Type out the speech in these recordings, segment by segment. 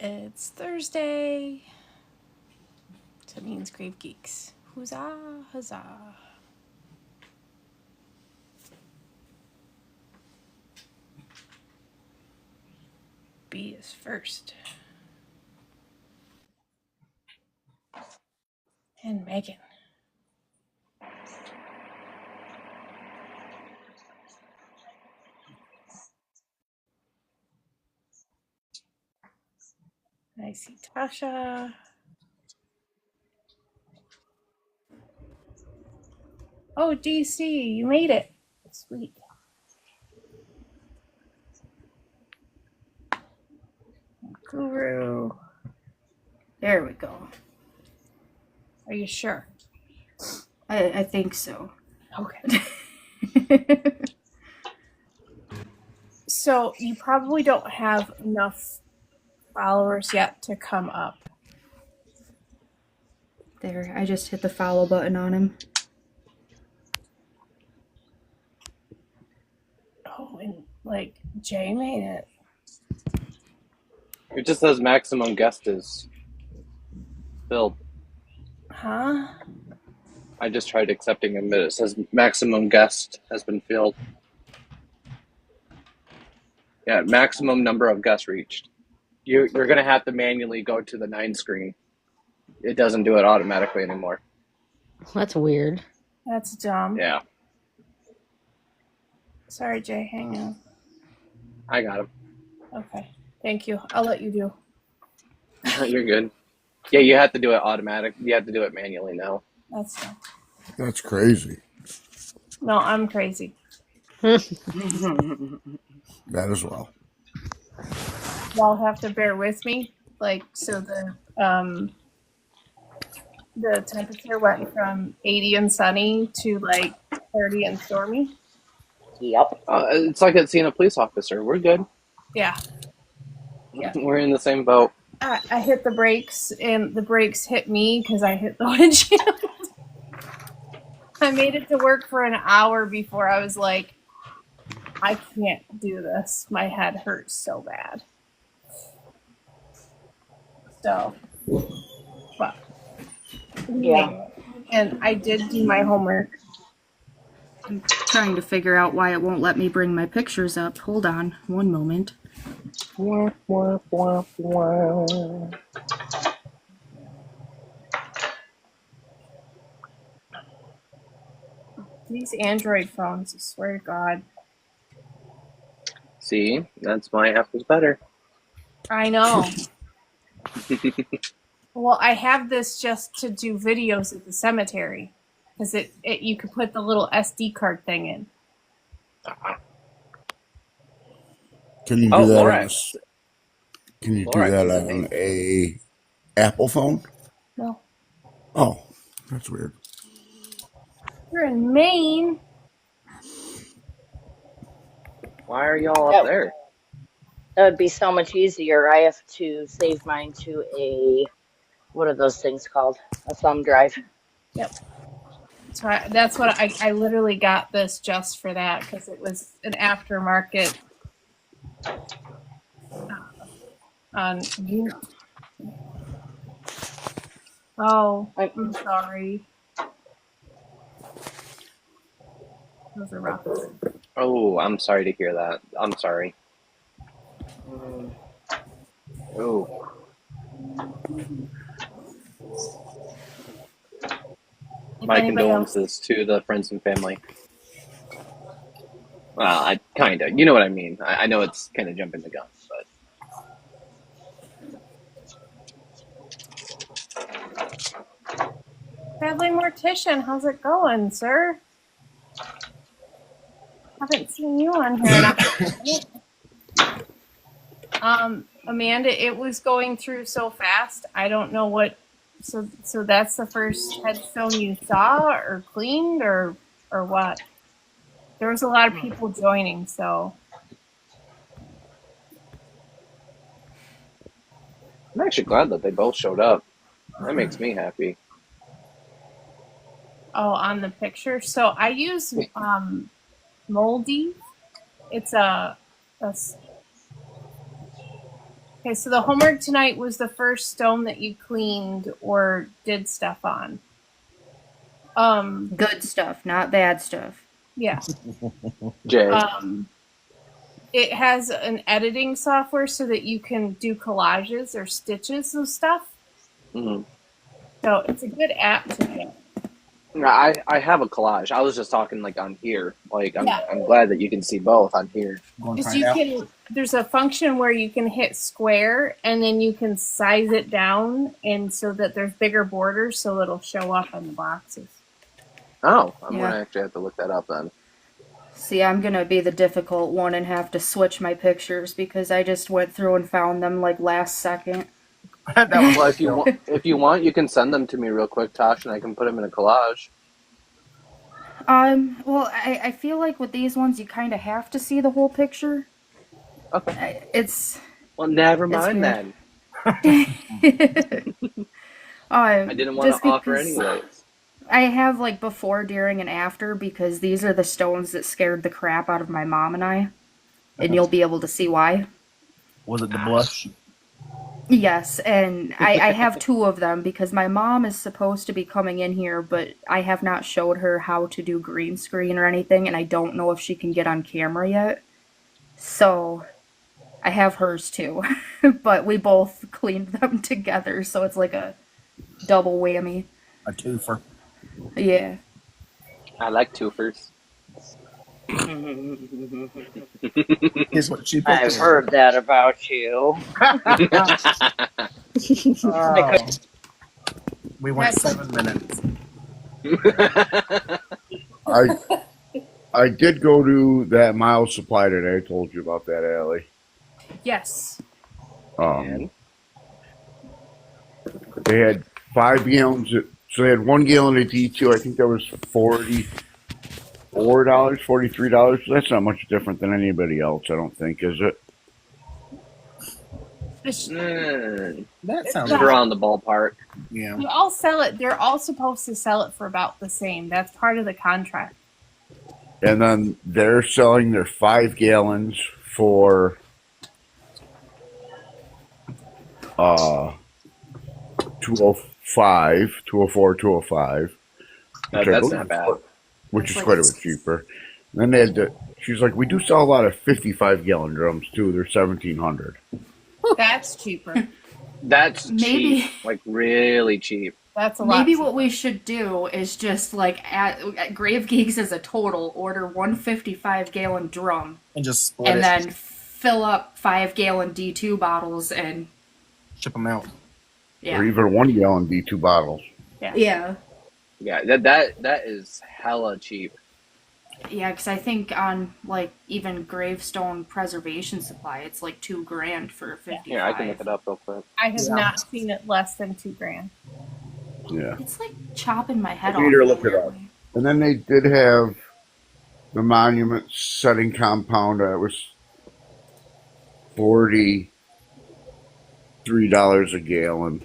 It's Thursday. So it means Grave Geeks. Huzzah, huzzah. B is first. And Megan. I see Tasha. Oh, DC, you made it. Sweet. Guru. There we go. Are you sure? I think so. Okay. So you probably don't have enough followers yet to come up. There, I just hit the follow button on him. Oh, and like Jay made it. It just says maximum guest is filled. Huh? I just tried accepting him, but it says maximum guest has been filled. Yeah, maximum number of guests reached. You're going to have to manually go to the 9 screen. It doesn't do it automatically anymore. That's weird. That's dumb. Yeah. Sorry, Jay. Hang on. I got him. Okay. Thank you. I'll let you do. You're good. Yeah, you have to do it automatic. You have to do it manually now. That's dumb. That's crazy. No, I'm crazy. That as well. Y'all have to bear with me. Like, so the temperature went from 80 and sunny to like 30 and stormy. Yep. It's like it's seeing a police officer. We're good. Yeah. We're in the same boat. I hit the brakes and the brakes hit me because I hit the windshield. I made it to work for an hour before I was like, I can't do this. My head hurts so bad. So, but Yeah. and I did do my homework. I'm trying to figure out why it won't let me bring my pictures up. Hold on one moment. These Android phones, I swear to God. See, that's why Apple's better. I know. Well, I have this just to do videos at the cemetery because it you could put the little SD card thing in. Can you do Oh, that? Laura. Can you Laura, do that that's on a Apple phone? No, Oh, that's weird. you're in Maine. Why are y'all up there? That would be so much easier. I have to save mine to a, what are those things called? A thumb drive. Yep. So that's what I literally got this just for that because it was an aftermarket on you. Oh, I'm sorry. Those are rough. Oh, I'm sorry to hear that. I'm sorry. Oh. My condolences to the friends and family. Well, I kind of. You know what I mean. I know it's kind of jumping the gun, but. Bradley Mortician, how's it going, sir? Haven't seen you on here. Amanda, it was going through so fast. I don't know what. So that's the first headstone you saw or cleaned or what? There was a lot of people joining, so. I'm actually glad that they both showed up. That makes me happy. Oh, on the picture. So I use Moldy. It's a Okay, so the homework tonight was the first stone that you cleaned or did stuff on. Good stuff, not bad stuff. Yeah. Jay. It has an editing software so that you can do collages or stitches of stuff. Mhm. So it's a good app to get. I have a collage. I was just talking like on here. Like Yeah. I'm glad that you can see both on here. Because you can, there's a function where you can hit square and then you can size it down and so that there's bigger borders so it'll show up on the boxes. Oh, I'm Yeah. gonna actually have to look that up then. See, I'm gonna be the difficult one and have to switch my pictures because I just went through and found them like last second. Well, if you want, you can send them to me real quick, Tosh, and I can put them in a collage. Well, I feel like with these ones you kind of have to see the whole picture. Okay. It's Well, never It's mind weird. then. I didn't want just to offer because anyways. I have like before, during, and after because these are the stones that scared the crap out of my mom and I, and you'll be able to see why. Was it the blush? Yes, and I have two of them because my mom is supposed to be coming in here, but I have not showed her how to do green screen or anything, and I don't know if she can get on camera yet. So I have hers too, but we both cleaned them together, so it's like a double whammy. A twofer. Yeah. I like twofers. Here's what she put I've there. heard that about you. Oh. We went That's- 7 minutes. I did go to that Miles Supply today. I told you about that, Allie. Yes. And They had 5 gallons. So they had 1 gallon of D2. I think that was $44, $43. That's not much different than anybody else, I don't think, is it? That sounds Yeah. we're on the ballpark. Yeah. You all sell it. They're all supposed to sell it for about the same. That's part of the contract. And then they're selling their 5 gallons for 205, 204, 205. That's not bad. Which is That's quite a like- bit cheaper. And then they had she's like, we do sell a lot of 55 gallon drums too. They're 1,700. That's cheaper. That's Maybe- cheap. Like really cheap. That's a lot. Maybe what we should do is just like at Grave Geeks as a total, order 155-gallon drum And just split and it. then fill up 5-gallon D2 bottles and Ship them out. yeah. Or even 1 gallon D2 bottles. Yeah. Yeah, that is hella cheap. Yeah, because I think on like even gravestone preservation supply, it's like $2,000 for 55. Here, I can look it up real quick. I have Yeah. not seen it less than $2,000. Yeah. It's like chopping my head I off. need her to look it up. And then they did have the monument setting compound. It was $43 a gallon.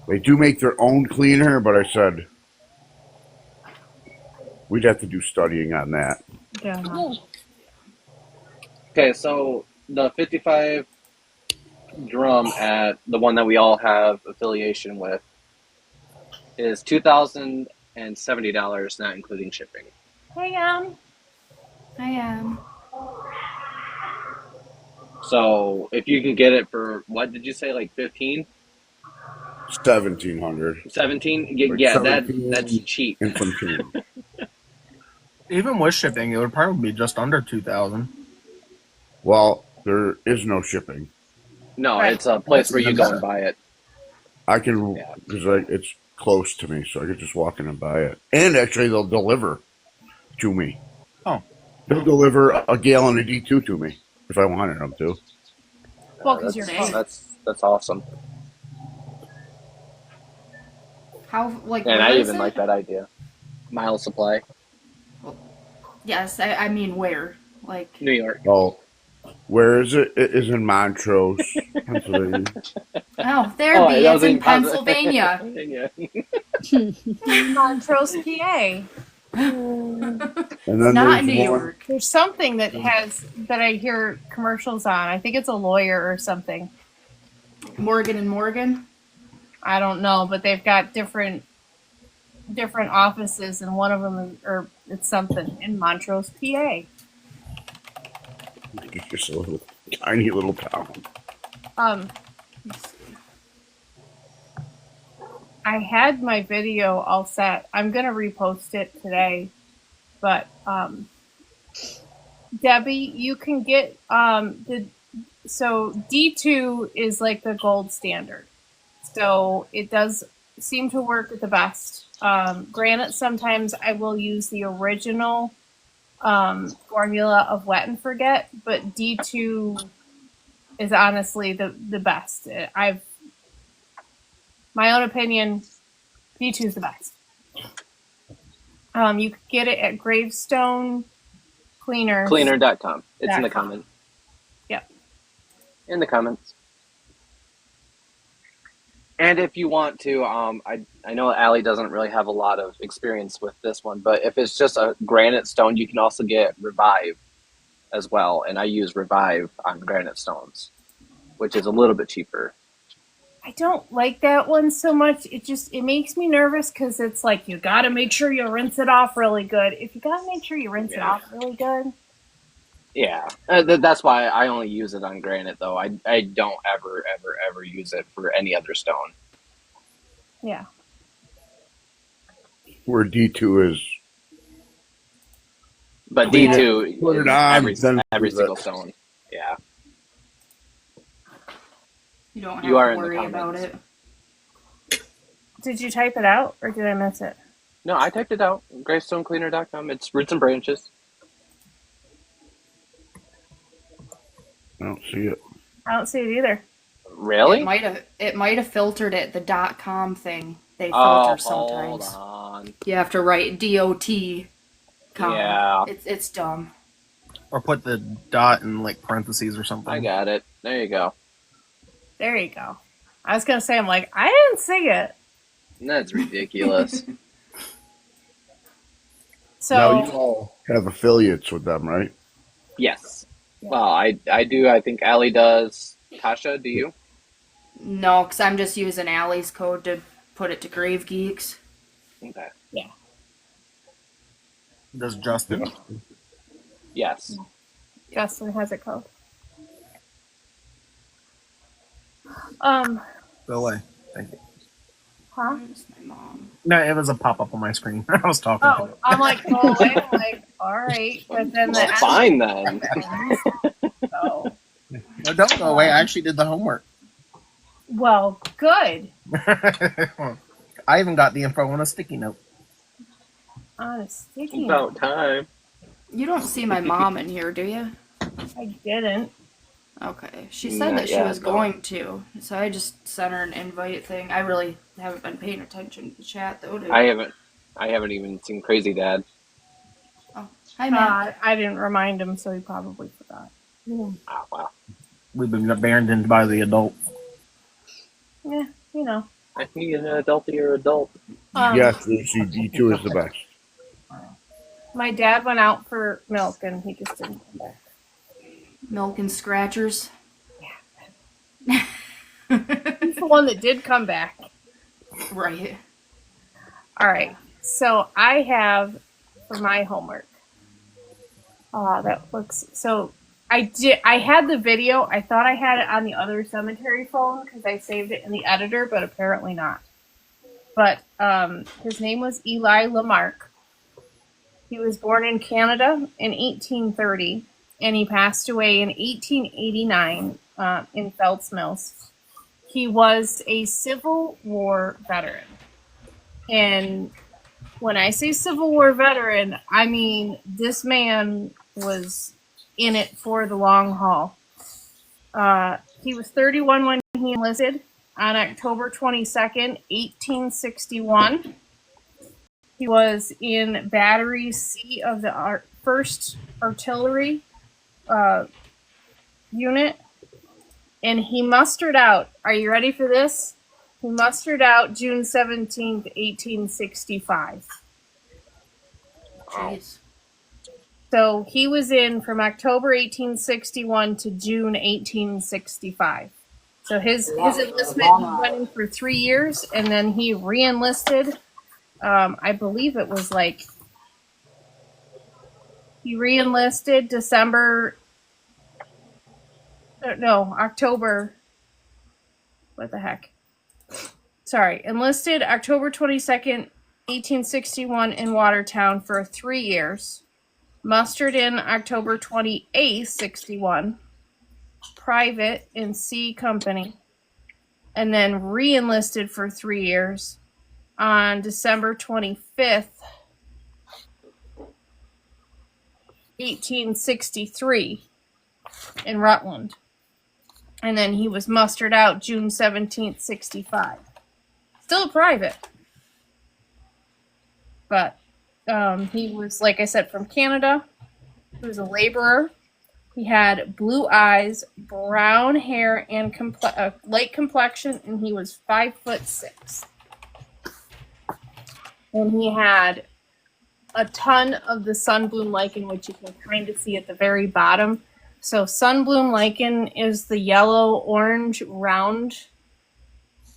They do make their own cleaner, but I said we'd have to do studying on that. Yeah. Okay, so the 55 drum at the one that we all have affiliation with is $2,070, not including shipping. Hey, I am. So if you can get it for what did you say, like 15, 1,700 17? Like Yeah, 17 that's cheap. and some change. Even with shipping, it would probably be just under 2,000. Well, there is no shipping. No, Right. it's a place where you go and buy it. I can Yeah. because it's close to me, so I could just walk in and buy it. And actually, they'll deliver to me. Oh. They'll deliver a gallon of D2 to me if I wanted them to. Well, because you're That's awesome. How like? And where I is even it? like that idea. Mile supply, Yes, I mean where? Like New York. Oh, where is it? It is in Montrose, Pennsylvania. oh, there Oh, be. that It's was in in Pennsylvania. Montrose, PA. And then Not there's in New one- York. There's something that I hear commercials on. I think it's a lawyer or something. Morgan and Morgan. I don't know, but they've got different offices, and one of them is, or it's something in Montrose, PA. It's just a little tiny little town. Let's see. I had my video all set. I'm gonna repost it today, but Debbie, you can get so D2 is like the gold standard. So it does seem to work the best. Granted, sometimes I will use the original formula of wet and forget, but D2 is honestly the best. My own opinion, D2 is the best. You can get it at Gravestone Cleaners. Cleaner.com. It's in the .com. comments. Yep. In the comments. And if you want to, I know Allie doesn't really have a lot of experience with this one, but if it's just a granite stone, you can also get Revive as well. And I use Revive on granite stones, which is a little bit cheaper. I don't like that one so much. It makes me nervous because it's like you got to make sure you rinse it off really good. If you got to make sure you rinse it off really good. Yeah, that's why I only use it on granite, though. I don't ever use it for any other stone. Yeah. Where D2 is. But Clean D2 put it is on, every then single stone. Yeah. You don't have You are to in the worry about comments. it. Did you type it out or did I miss it? No, I typed it out. GravestoneCleaner.com. It's roots and branches. I don't see it. I don't see it either. Really? It might have filtered it. The .com thing they Oh, filter hold sometimes. on. You have to write DOT. Com. Yeah. It's dumb. Or put the dot in like parentheses or something. I got it. There you go. There you go. I was going to say, I'm like, I didn't see it. That's ridiculous. So, Now you all have affiliates with them, right? Yes. Yeah. Well, I do. I think Allie does. Tasha, do you? No, because I'm just using Allie's code to put it to Grave Geeks. Okay. yeah. Does Justin? Yes. Justin has a code. Go away. Thank you. Huh? Where's my mom? No, it was a pop up on my screen. I was talking. Oh, I'm like, go away. I'm like, all right. But then Well, the fine then. So, No, don't go away. I actually did the homework. well, good. I even got the info on a sticky note. On a sticky About note. time. You don't see my mom in here, do you? I didn't. Okay. She said Not that she yet, was no. going to, so I just sent her an invite thing. I really haven't been paying attention to the chat though. I haven't even seen Crazy Dad. Hi, Matt. I didn't remind him, so he probably forgot. Oh, wow. We've been abandoned by the adults. Yeah, you know. I think an adultier adult. Yes, Lucy, D2 is the best. My dad went out for milk and he just didn't come back. Milk and scratchers. He's the one that did come back. Right. All right. So I have for my homework. That looks so. I had the video. I thought I had it on the other cemetery phone because I saved it in the editor, but apparently not. But his name was Eli Lamarck. He was born in Canada in 1830, and he passed away in 1889 in Phelps Mills. He was a Civil War veteran. And when I say Civil War veteran, I mean this man was in it for the long haul. He was 31 when he enlisted on October 22nd, 1861. He was in Battery C of the 1st Artillery Unit. And he mustered out, are you ready for this? He mustered out June 17th, 1865. Jeez. So he was in from October 1861 to June 1865. So his Long enlistment, he hours. went in for 3 years, and then he re-enlisted. I believe it was like he re-enlisted October. What the heck? Sorry, enlisted October 22nd, 1861 in Watertown for 3 years. Mustered in October 28th, 61. Private in C Company. And then re-enlisted for 3 years on December 25th, 1863 in Rutland. And then he was mustered out June 17th, 65. Still a private. But he was, like I said, from Canada. He was a laborer. He had blue eyes, brown hair, and light complexion, and he was 5'6". And he had a ton of the sunbloom lichen, which you can kind of see at the very bottom. So sunbloom lichen is the yellow-orange round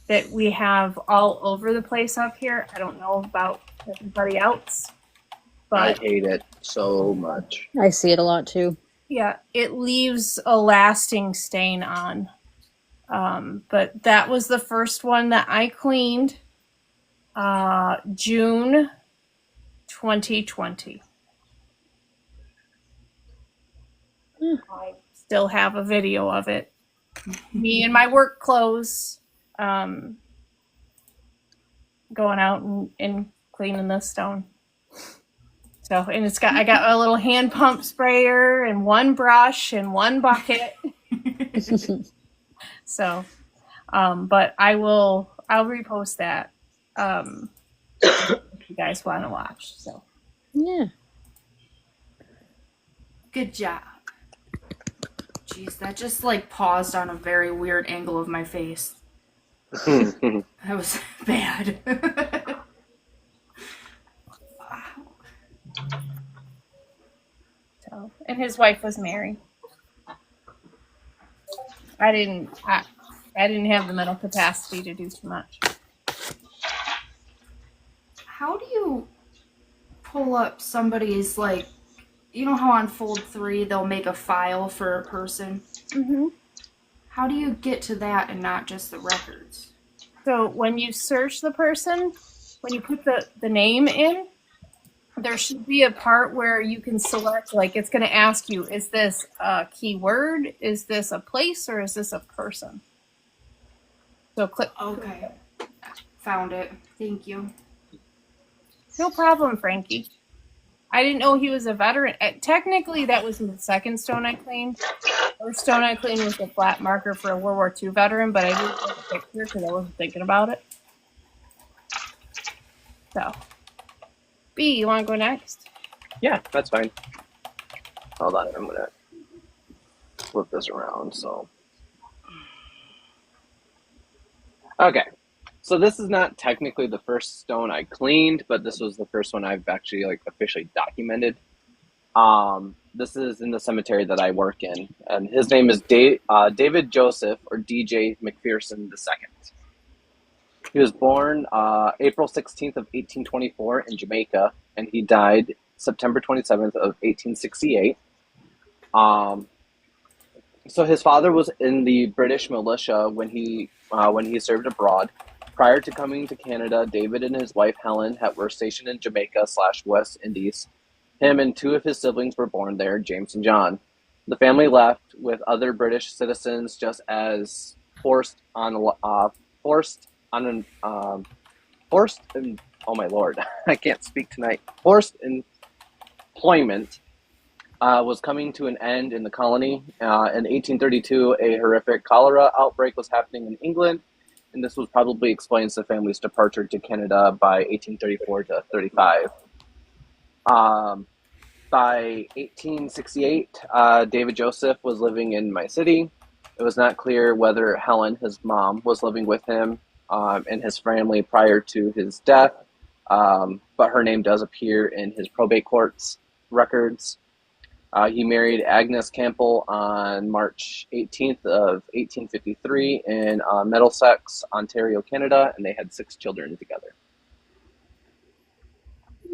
that we have all over the place up here. I don't know about everybody else, I but hate it so much. I see it a lot too. yeah, it leaves a lasting stain on. But that was the first one that I cleaned June 2020. I still have a video of it. Me in my work clothes going out and cleaning this stone. So, and I got a little hand pump sprayer and one brush and one bucket. So, but I'll repost that if you guys want to watch. So, Yeah. Good job. Jeez, that just like paused on a very weird angle of my face. That was bad. so, and his wife was Mary. I didn't have the mental capacity to do too much. How do you pull up somebody's, like, you know how on Fold 3 they'll make a file for a person? Mm-hmm. How do you get to that and not just the records? So when you search the person, when you put the name in, there should be a part where you can select, like it's going to ask you, is this a keyword? Is this a place? Or is this a person? So click. Okay. Found it. Thank you. No problem, Frankie. I didn't know he was a veteran. Technically, that was the second stone I cleaned. First stone I cleaned was a flat marker for a World War II veteran, but I didn't take a picture because I wasn't thinking about it. So, B, you want to go next? Yeah, that's fine. Hold on, I'm gonna flip this around. So, okay. So this is not technically the first stone I cleaned, but this was the first one I've actually like officially documented. This is in the cemetery that I work in, and his name is David Joseph, or DJ McPherson II. He was born April 16th of 1824 in Jamaica, and he died September 27th of 1868. So his father was in the British militia when he served abroad. Prior to coming to Canada, David and his wife Helen were stationed in Jamaica/West Indies. Him and two of his siblings were born there, James and John. The family left with other British citizens just as forced oh my lord, I can't speak tonight. Forced employment was coming to an end in the colony. In 1832, a horrific cholera outbreak was happening in England, and this was probably explains the family's departure to Canada by 1834 to 35. By 1868, David Joseph was living in my city. It was not clear whether Helen, his mom, was living with him and his family prior to his death, but her name does appear in his probate court's records. He married Agnes Campbell on March 18th of 1853 in Middlesex, Ontario, Canada, and they had 6 children together.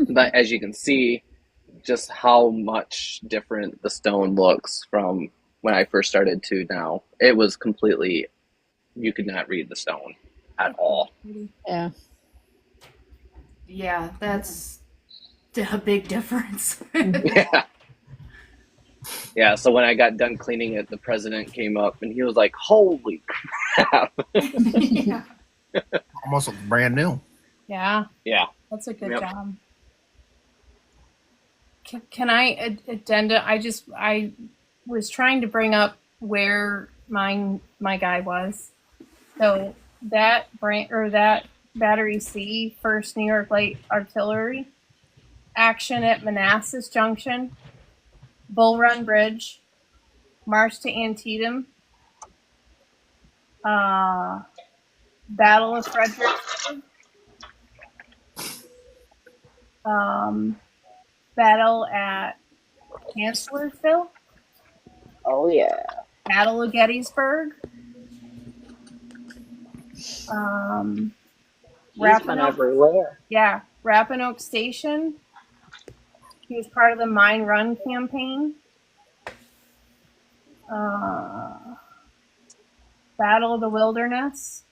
But as you can see, just how much different the stone looks from when I first started to now. It was completely, you could not read the stone at all. Yeah. Yeah, that's a big difference. Yeah. Yeah, so when I got done cleaning it, the president came up and he was like, "Holy crap." Yeah. Almost looks brand new. Yeah, Yeah. that's a good Yep. job. Can I addenda? I was trying to bring up where my guy was. So that that Battery C, First New York Light Artillery, action at Manassas Junction, Bull Run Bridge, March to Antietam, Battle of Fredericksburg, battle at Chancellorsville, Oh yeah. Battle of Gettysburg, He's been Rappahannock, everywhere. Rappahannock Station. He was part of the Mine Run campaign. Battle of the Wilderness,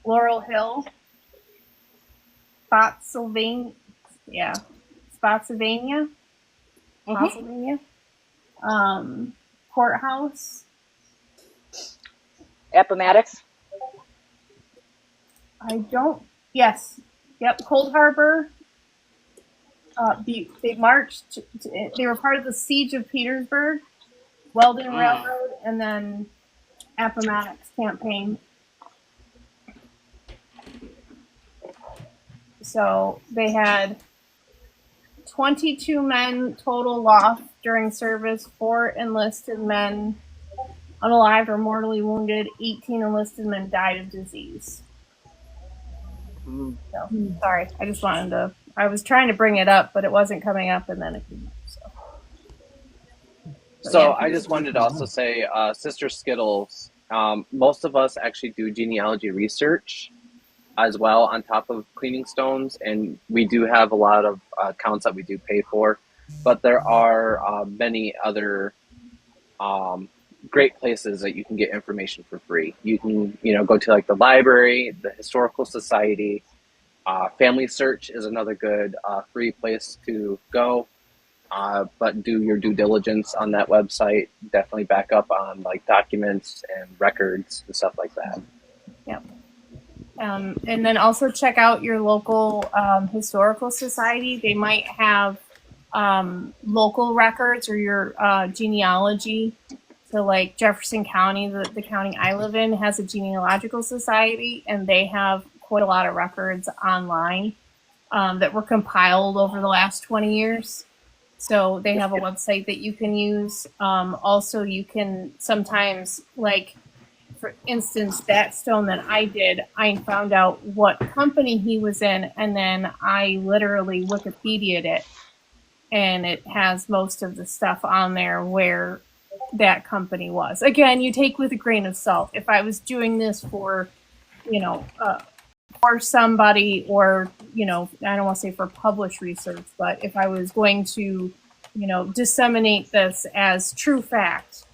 Laurel Hill, Spotsylvania, Spotsylvania, Courthouse. Appomattox. Yes, yep, Cold Harbor. They marched. They were part of the Siege of Petersburg, Weldon Railroad, and then Appomattox campaign. So they had 22 men total lost during service, 4 enlisted men unalived or mortally wounded, 18 enlisted men died of disease. So, sorry, I was trying to bring it up, but it wasn't coming up, and then it came up. So yeah. I just wanted to also say, Sister Skittles, most of us actually do genealogy research as well on top of cleaning stones, and we do have a lot of accounts that we do pay for, but there are many other great places that you can get information for free. You can, go to like the library, the Historical Society. Family Search is another good free place to go. But do your due diligence on that website. Definitely back up on like documents and records and stuff like that. Yep. And then also check out your local historical society. They might have local records or your genealogy. So like Jefferson County, the county I live in, has a genealogical society, and they have quite a lot of records online that were compiled over the last 20 years. So they have a website that you can use. Also, you can sometimes, like, for instance, that stone that I did, I found out what company he was in, and then I literally Wikipedia'd it, and it has most of the stuff on there where that company was. Again, you take with a grain of salt. If I was doing this for, for somebody, or, I don't want to say for published research, but if I was going to, disseminate this as true fact,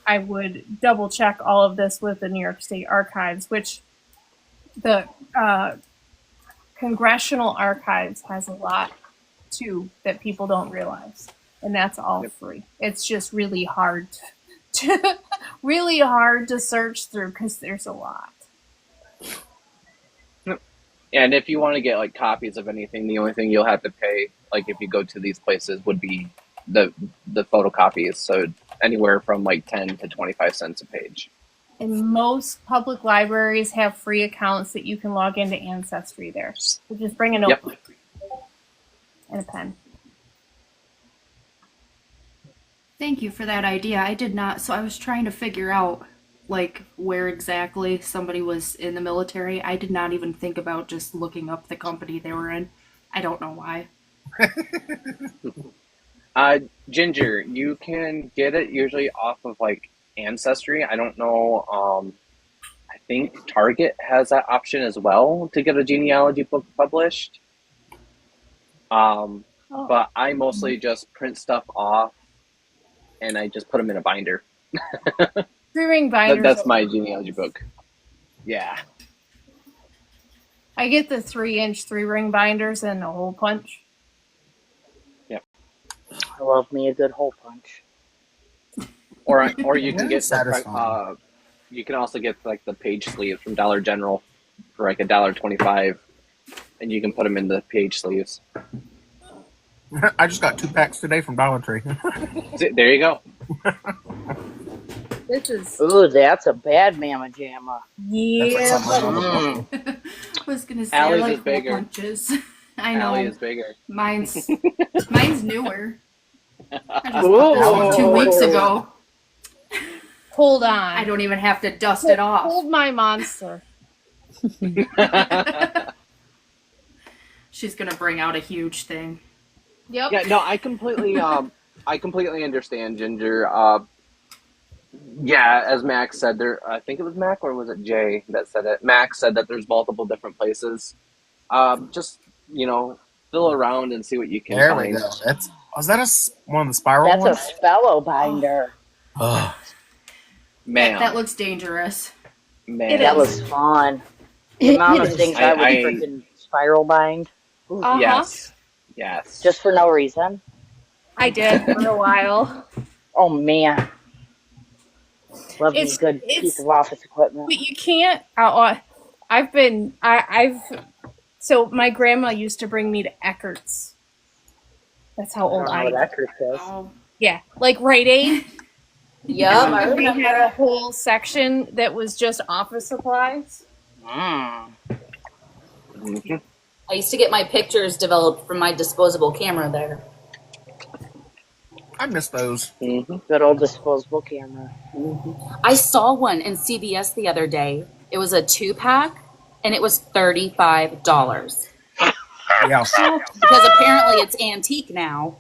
I would double check all of this with the New York State Archives, which the Congressional Archives has a lot too that people don't realize, and that's all free. It's just really hard to search through because there's a lot. And if you want to get like copies of anything, the only thing you'll have to pay, like if you go to these places, would be the photocopies. So anywhere from like 10 to 25 cents a page. And most public libraries have free accounts that you can log into Ancestry there. So just bring a notebook and a pen. Thank you for that idea. I did not. So I was trying to figure out like where exactly somebody was in the military. I did not even think about just looking up the company they were in. I don't know why. Ginger, you can get it usually off of like Ancestry. I don't know. I think Target has that option as well to get a genealogy book published. Um, Oh, but I mostly just print stuff off and I just put them in a binder. 3-ring binders. That's my genealogy book. Yeah. I get the 3-inch 3-ring binders and a hole punch. Yep. I love me a good hole punch. Or you can Very get satisfying. you can also get like the page sleeves from Dollar General for like $1.25, and you can put them in the page sleeves. I just got 2 packs today from Dollar Tree. There you go. This is Ooh, that's a bad mamma jamma. yeah. Mm. I was gonna say I Allie's like is hole bigger. punches. I know. Allie is bigger. Mine's newer. I just Ooh. bought this 2 weeks ago. Hold on. I don't even have to dust it off. Hold my monster. She's gonna bring out a huge thing. Yep. Yeah, no, I completely understand, Ginger. Yeah, as Max said, I think it was Mac or was it Jay that said it? Max said that there's multiple different places. Just fill around and see what you can There find. we go. Was that one of the spiral That's ones? a spello binder. Ugh. Man, That looks dangerous. man, That was fun. The amount of things I would I- freaking spiral bind. Ooh, yes. just for no reason. I did for a while. Oh man. Love me a It's- good it's- piece of office equipment. But you can't. So my grandma used to bring me to Eckert's. That's how I old don't know I what am. Eckert is. Oh. Yeah, like Rite Aid. Yep, I They remember. had a whole section that was just office supplies. Mm. Mhm. I used to get my pictures developed from my disposable camera there. I miss those. Mhm. Good old disposable camera. I saw one in CVS the other day. It was a 2-pack, and it was $35. Yeah. Because apparently it's antique now.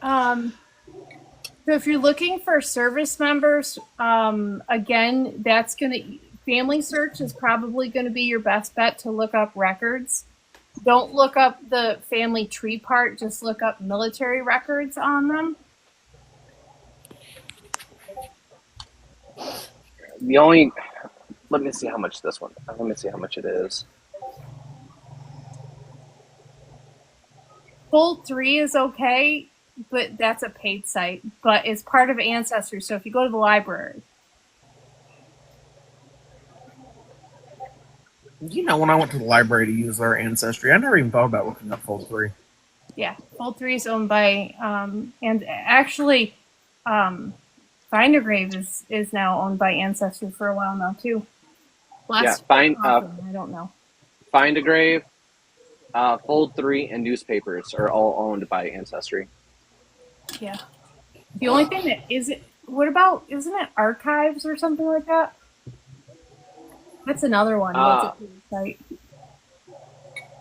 So if you're looking for service members, again, Family Search is probably going to be your best bet to look up records. Don't look up the family tree part, just look up military records on them. Let me see how much this one. Let me see how much it is. Fold 3 is okay, but that's a paid site. But it's part of Ancestry, so if you go to the library. When I went to the library to use their Ancestry, I never even thought about looking up Fold 3. Yeah, Fold 3 is owned by, and actually, Findergrave is now owned by Ancestry for a while now, too. Yeah, find I don't know. Find a Grave, Fold 3, and newspapers are all owned by Ancestry. Yeah. The only thing that isn't it Archives or something like that? That's another one. That's a cool site.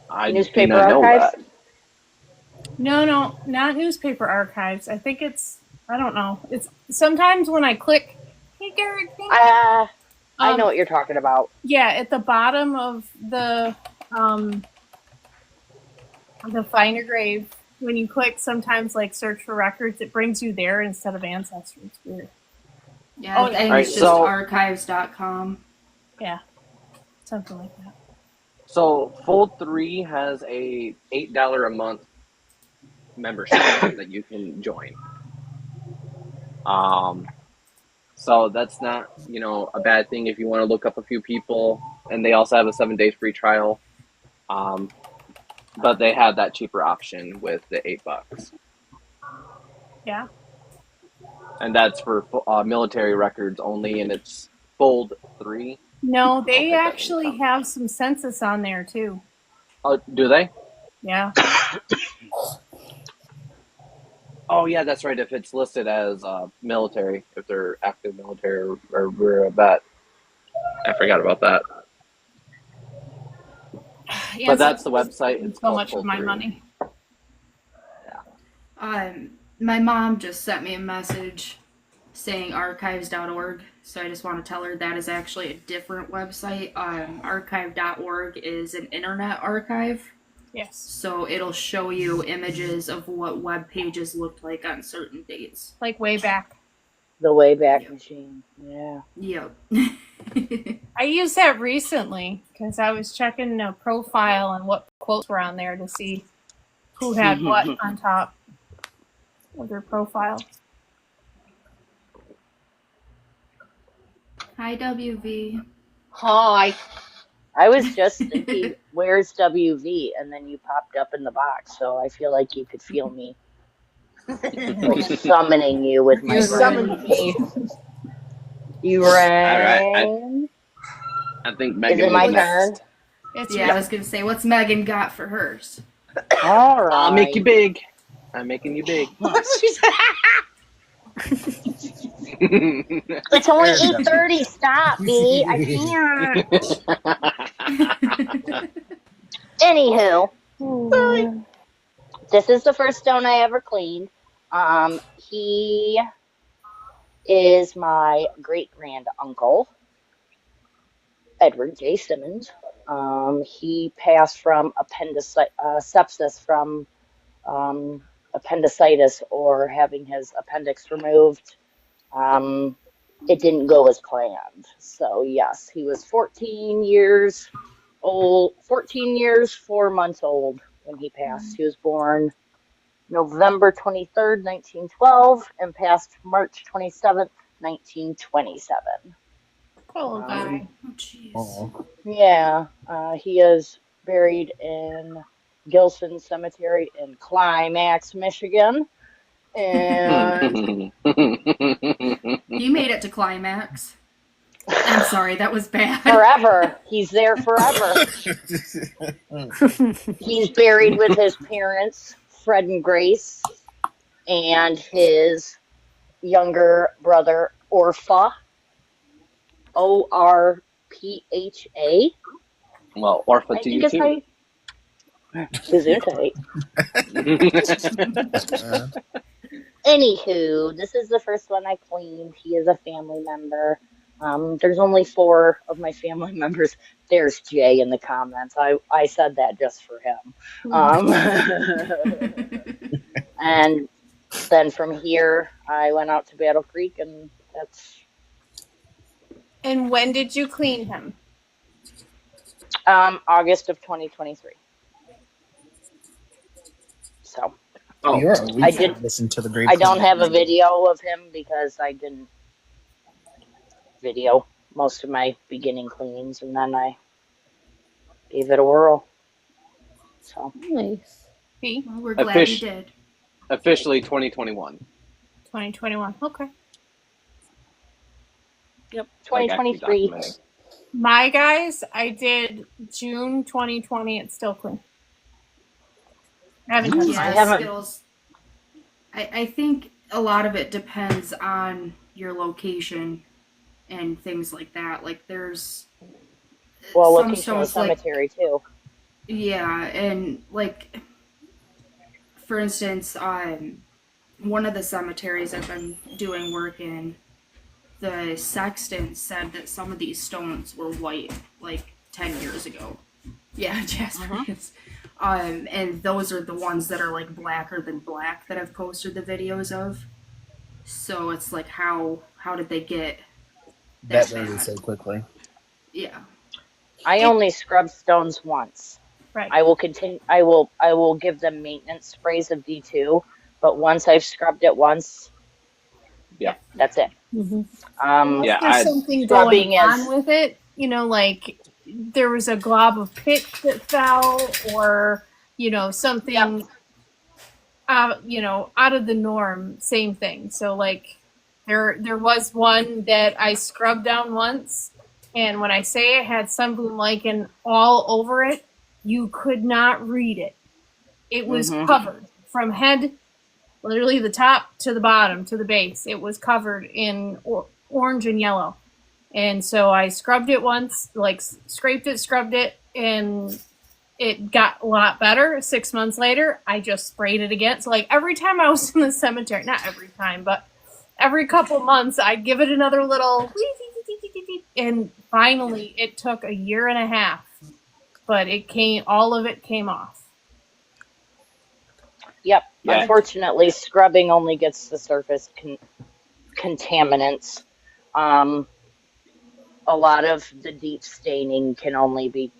I Newspaper do not know archives? that. No, not Newspaper Archives. I think I don't know. It's sometimes when I click, hey Garrett, I know what you're talking about. yeah, at the bottom of the Find a Grave, when you click sometimes like search for records, it brings you there instead of Ancestry. It's weird. Yeah, I think it's just archives.com. Yeah. Something like that. So Fold 3 has a $8 a month membership that you can join. So that's not, a bad thing if you want to look up a few people, and they also have a 7-day free trial. But they have that cheaper option with the $8. Yeah. And that's for military records only, and it's Fold 3. No, they actually have some census on there too. Oh, do they? Yeah. Oh, yeah, that's right. If it's listed as military, if they're active military or we're a vet. I forgot about that. Yeah, But that's the website. It's so called much of Fold my 3. money. Yeah. My mom just sent me a message saying archives.org, so I just want to tell her that is actually a different website. Archive.org is an internet archive, Yes. so it'll show you images of what web pages looked like on certain dates. Like way back. The Wayback Machine. Yeah. Yep. I used that recently because I was checking a profile and what quotes were on there to see who had what on top of their profile. Hi, WV. Hi. I was just thinking, where's WV? And then you popped up in the box, so I feel like you could feel me like summoning you with my You You're summoned right. me. You All right. rang. I think Is Megan it my was turn? next. It's Yeah, I was gonna say, what's Megan got for hers? All right. I'll make you big. I'm making you big. She said, It's only 8:30. Stop, B. I can't. Anywho, this is the first stone I ever cleaned. He is my great grand uncle, Edward J. Simmons. He passed from sepsis from appendicitis or having his appendix removed. It didn't go as planned. So yes, he was 14 years old, 14 years, 4 months old when he passed. He was born November 23rd, 1912, and passed March 27th, 1927. cool guy. Oh, jeez. Oh. Yeah, he is buried in Gilson Cemetery in Climax, Michigan. And You made it to climax. I'm sorry, that was bad. forever. He's there forever. He's buried with his parents, Fred and Grace, and his younger brother, Orpha. Orpha. Well, Orpha I to think you it's too. how Gesundheit. Anywho, this is the first one I cleaned. He is a family member. There's only 4 of my family members. There's Jay in the comments. I said that just for him. And then from here, I went out to Battle Creek, and that's And when did you clean him? August of 2023. So Oh, You're a I week did. listen to the great. I don't have a video of him because I didn't video most of my beginning cleans, and then I gave it a whirl. So nice. B, Well, we're glad you did. Officially 2021. 2021. Okay. yep, Like, actually 2023. documenting. My guys, I did June 2020. It's still clean. I haven't touched Yeah, I it. haven't- skills. I think a lot of it depends on your location and things like that. Like there's Well, some looking for a stones like cemetery too. yeah, and like for instance, one of the cemeteries I've been doing work in, the sexton said that some of these stones were white like 10 years ago. Yeah, Jasper is. And those are the ones that are like blacker than black that I've posted the videos of. So it's like how did they get that that really bad? so quickly. Yeah. I only scrub stones once. Right. I will continue. I will give them maintenance sprays of D2, but once I've scrubbed it once, Yeah. that's it. Unless Yeah, there's I- something scrubbing going on is- with it, like there was a glob of pitch that fell, or something, out of the norm. Same thing. So like, there was one that I scrubbed down once, and when I say it had sunbloom lichen all over it, you could not read it. It was covered from head, literally the top to the bottom to the base. It was covered in orange and yellow. And so I scrubbed it once, like scraped it, scrubbed it, and it got a lot better. 6 months later, I just sprayed it again. So like every time I was in the cemetery, not every time, but every couple months, I'd give it another little, and finally it took a year and a half, but all of it came off. Yep. Yeah. Unfortunately, scrubbing only gets the surface contaminants. A lot of the deep staining can only be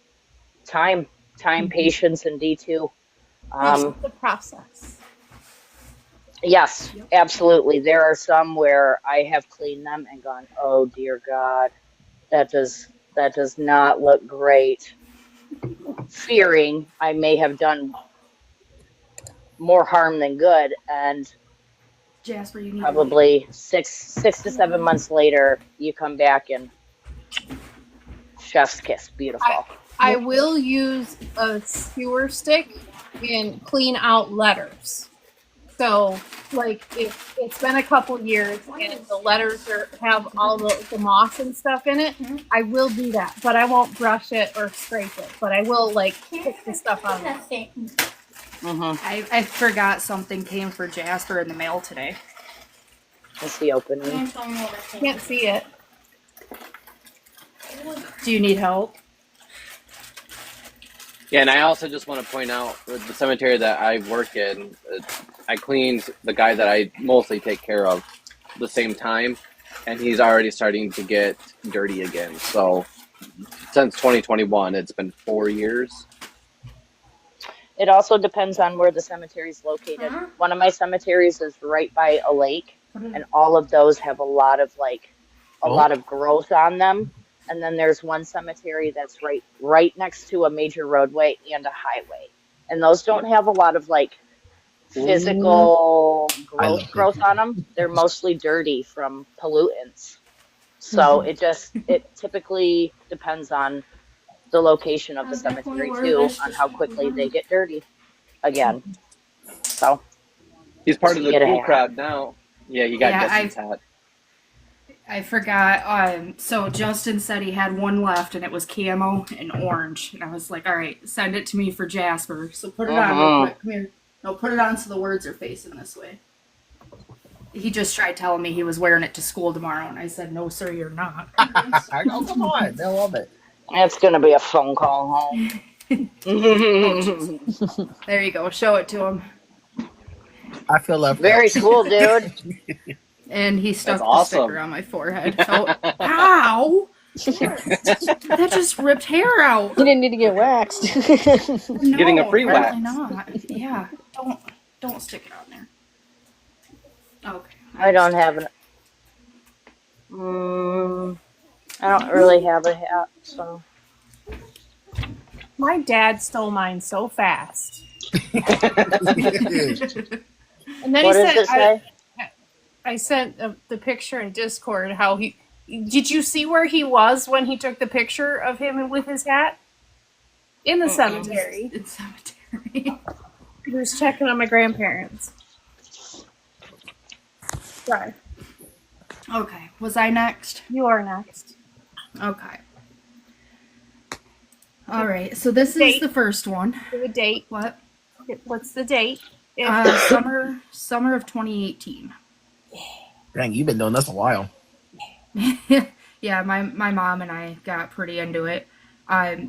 time, patience, and D2. The process. Yes, absolutely. There are some where I have cleaned them and gone, oh dear God, that does not look great. Fearing I may have done more harm than good, and Jasper, you need probably 6 to 7 months later, you come back and chef's kiss, beautiful. I will use a skewer stick and clean out letters. So, like, if it's been a couple years and the letters have all the moss and stuff in it, I will do that. But I won't brush it or scrape it. But I will, like, pick the stuff out of it. I forgot something came for Jasper in the mail today. That's the opening. Can't see it. Do you need help? Yeah, and I also just want to point out with the cemetery that I work in, I cleaned the guy that I mostly take care of the same time, and he's already starting to get dirty again. So since 2021, it's been 4 years. It also depends on where the cemetery is located. One of my cemeteries is right by a lake, and all of those have a lot of growth on them. And then there's one cemetery that's right next to a major roadway and a highway, and those don't have a lot of like physical growth on them. They're mostly dirty from pollutants. So it typically depends on the location of the cemetery too, on how quickly they get dirty again. So he's part of the cool crowd now. Yeah, you got Justin's hat. I forgot. So Justin said he had one left, and it was camo and orange. And I was like, all right, send it to me for Jasper. So put it on real quick. Come here. No, put it on so the words are facing this way. He just tried telling me he was wearing it to school tomorrow, and I said, no, sir, you're not. Oh, come on. They'll love it. It's going to be a phone call home. There you go. Show it to him. I feel left. Very cool, dude. And he stuck That's the awesome. sticker on my forehead. Oh, ow! That just ripped hair out. You didn't need to get waxed. No, Getting a free wax. apparently not. Yeah, don't stick it on there. Okay. I don't have an. I don't really have a hat, so. My dad stole mine so fast. And then What he does said, it say? I sent the picture in Discord. How did you see where he was when he took the picture of him with his hat? In the cemetery. In cemetery. He was checking on my grandparents. Right. Okay. Was I next? You are next. Okay. All right. So this is the first one. The date. What? What's the date? Summer of 2018. Dang, you've been doing this a while. Yeah, my mom and I got pretty into it.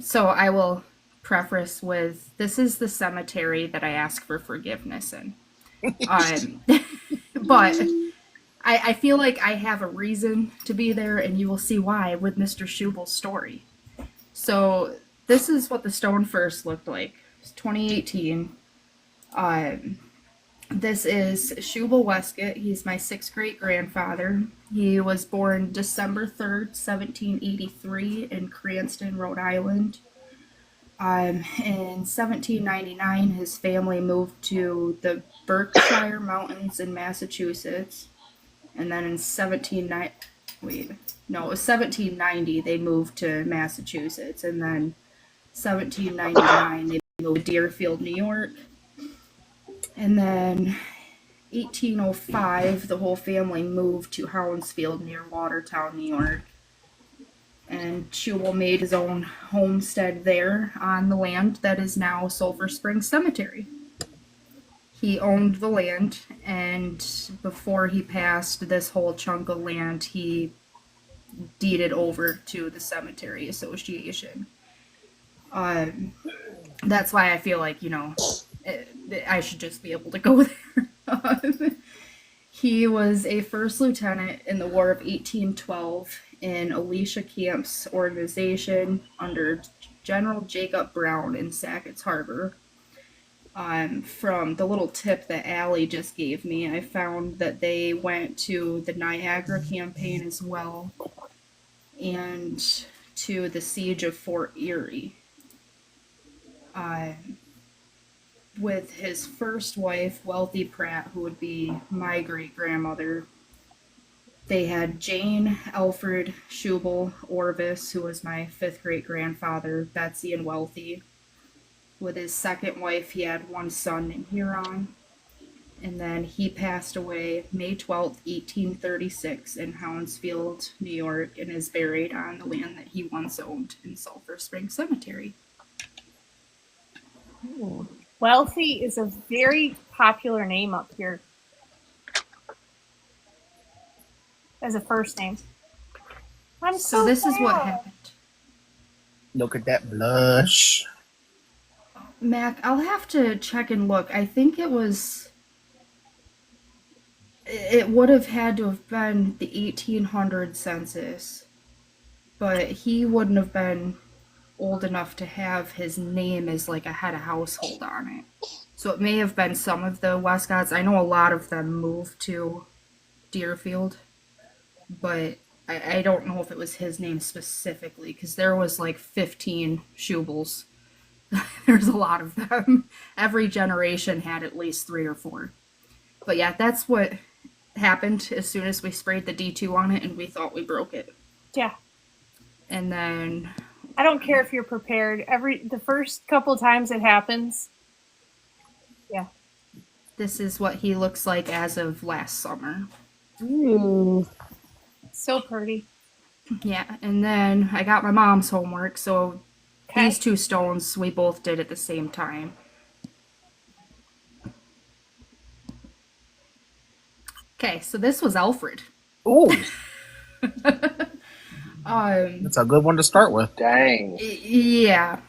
So I will preface with, this is the cemetery that I ask for forgiveness in. But I feel like I have a reason to be there, and you will see why with Mr. Schubel's story. So this is what the stone first looked like. It's 2018. This is Schubel Westcott. He's my 6th great grandfather. He was born December 3rd, 1783 in Cranston, Rhode Island. In 1799, his family moved to the Berkshire Mountains in Massachusetts. And then in 1790, they moved to Massachusetts. And then 1799, they moved to Deerfield, New York. And then 1805, the whole family moved to Hounsfield near Watertown, New York. And Shubel made his own homestead there on the land that is now Sulphur Springs Cemetery. He owned the land, and before he passed, this whole chunk of land he deeded over to the Cemetery Association. That's why I feel like, I should just be able to go there. He was a first lieutenant in the War of 1812 in Alicia Camp's organization under General Jacob Brown in Sackett's Harbor. From the little tip that Allie just gave me, I found that they went to the Niagara campaign as well, and to the siege of Fort Erie. With his first wife, Wealthy Pratt, who would be my great-grandmother. They had Jane, Alfred, Shubel, Orvis, who was my fifth great-grandfather, Betsy, and Wealthy. With his second wife, he had one son named Huron. And then he passed away May 12th, 1836 in Hounsfield, New York, and is buried on the land that he once owned in Sulphur Springs Cemetery. Wealthy is a very popular name up here as a first name. I'm So this is what proud. happened. Look at that blush. Mac, I'll have to check and look. I think it would have had to have been the 1800 census, but he wouldn't have been old enough to have his name as like a head of household on it. So it may have been some of the Westcotts. I know a lot of them moved to Deerfield, but I don't know if it was his name specifically, because there was like 15 Shubels. There's a lot of them. Every generation had at least 3 or 4. But yeah, that's what happened as soon as we sprayed the D2 on it and we thought we broke it. Yeah. And then I don't care if you're prepared. The first couple times it happens. Yeah. this is what he looks like as of last summer. Ooh. So pretty. Yeah, and then I got my mom's homework, so Okay. these 2 stones we both did at the same time. Okay, so this was Alfred. Ooh, Um, that's a good one to start with. Dang. yeah.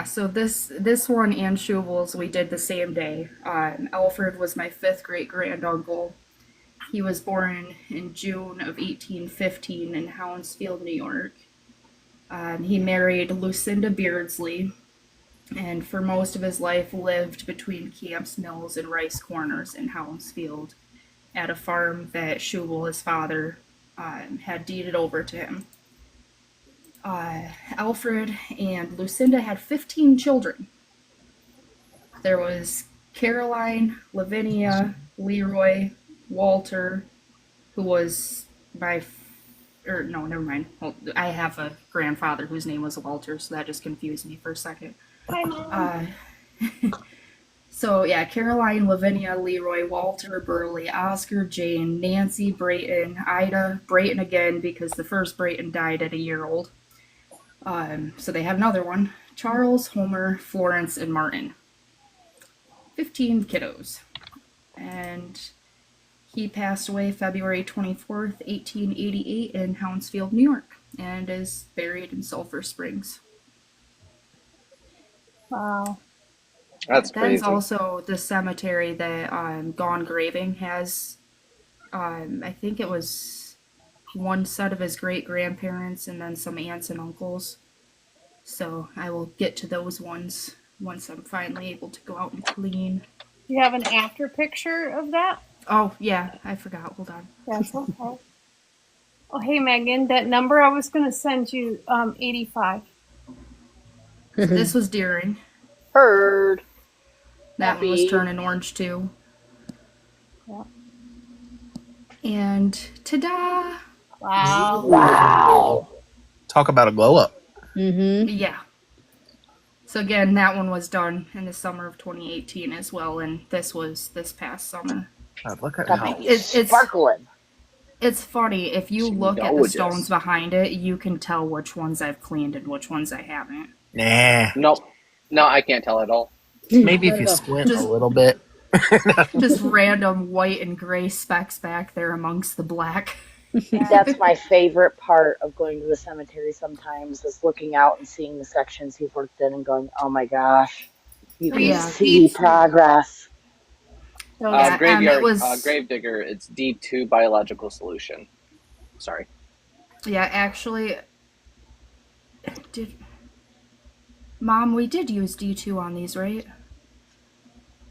So this one and Shubel's we did the same day. Alfred was my 5th great granduncle. He was born in June of 1815 in Hounsfield, New York. He married Lucinda Beardsley, and for most of his life lived between Camps Mills and Rice Corners in Hounsfield, at a farm that Shubel, his father, had deeded over to him. Alfred and Lucinda had 15 children. There was Caroline, Lavinia, Leroy, Walter, who was no, never mind. Well, I have a grandfather whose name was Walter, so that just confused me for a second. Hi, Mom. So yeah, Caroline, Lavinia, Leroy, Walter, Burley, Oscar, Jane, Nancy, Brayton, Ida, Brayton again because the first Brayton died at a year old. So they had another one. Charles, Homer, Florence, and Martin. 15 kiddos. And he passed away February 24th, 1888 in Hounsfield, New York, and is buried in Sulphur Springs. Wow. That's That is crazy. also the cemetery that Gone Graving has. I think it was one set of his great-grandparents and then some aunts and uncles. So I will get to those ones once I'm finally able to go out and clean. Do you have an after picture of that? Oh, yeah, I forgot. Hold on. That's okay. Oh, hey, Megan, that number I was going to send you, 85. This was Deering. Heard. That one was Happy. turning orange, too. Yeah. And ta-da! Wow. Wow. Talk about a glow up. Mm-hmm. Yeah. So again, that one was done in the summer of 2018 as well, and this was this past summer. God, look at Got how me It's sparkling. It's funny, if you look at the Geologist. stones behind it, you can tell which ones I've cleaned and which ones I haven't. Nah. Nope. No, I can't tell at all. Maybe if you Not squint a Just- little bit. Just random white and gray specks back there amongst the black. That's my favorite part of going to the cemetery sometimes is looking out and seeing the sections you've worked in and going, oh my gosh, you can Yeah. see progress. So Yeah, Graveyard, it was- Gravedigger, it's D2 biological solution. Sorry. Yeah, actually, Mom, we did use D2 on these, right?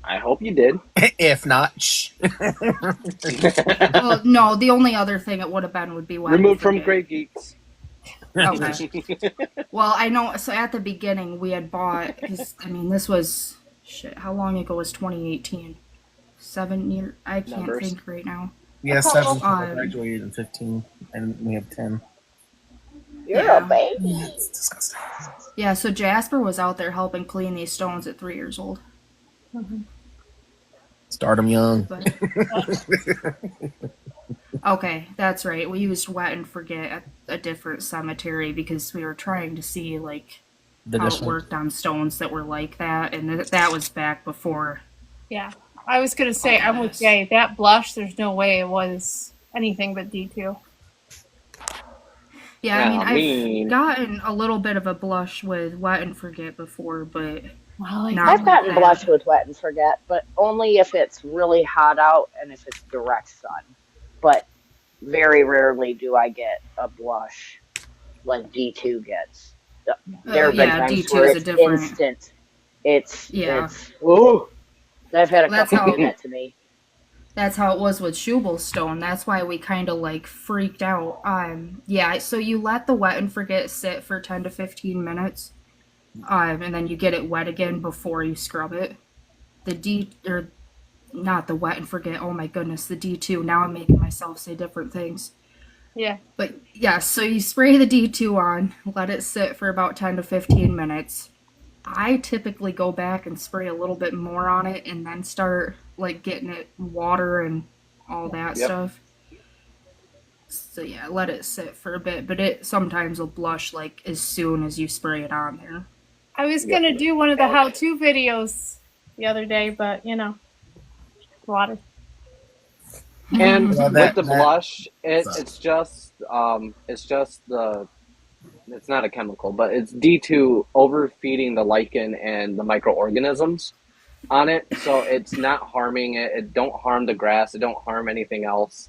I hope you did. If not, shh. Well, no, the only other thing it would have been would be wet and Removed from forget. Grave Geeks. Okay. Well, I know, so at the beginning we had bought, because, I mean, this was, shit, how long ago was 2018? 7 years? I can't Numbers. think right now. Yeah, 7. I Um, graduated in 15, and we have 10. You're Yeah. a baby. It's disgusting. Yeah, so Jasper was out there helping clean these stones at 3 years old. Start them young. But... Okay, that's right. We used wet and forget at a different cemetery because we were trying to see, like, The how it different. worked on stones that were like that, and that was back before. yeah, I was gonna say I'm with Jay. That blush, there's no way it was anything but D2. Yeah, I mean, I mean- I've gotten a little bit of a blush with wet and forget before, but Well, Not I've gotten bad. blush with wet and forget, but only if it's really hot out and if it's direct sun. But very rarely do I get a blush like D2 gets. There have been yeah, times D2 where is a it's different. instant. It's Yeah. it's ooh. I've had a That's couple how- do that to me. That's how it was with Schubel's stone. That's why we kind of like freaked out. Yeah, so you let the wet and forget sit for 10 to 15 minutes, and then you get it wet again before you scrub it. Or not the wet and forget. Oh my goodness, the D2. Now I'm making myself say different things. yeah. But yeah, so you spray the D2 on, let it sit for about 10 to 15 minutes. I typically go back and spray a little bit more on it and then start like getting it water and all that Yep. stuff. So yeah, let it sit for a bit, but it sometimes will blush like as soon as you spray it on there. I was gonna do one of the how-to videos the other day, but water. And Well, with the that- blush, sucks. it's just it's not a chemical, but it's D2 overfeeding the lichen and the microorganisms on it, so it's not harming it. It don't harm the grass. It don't harm anything else.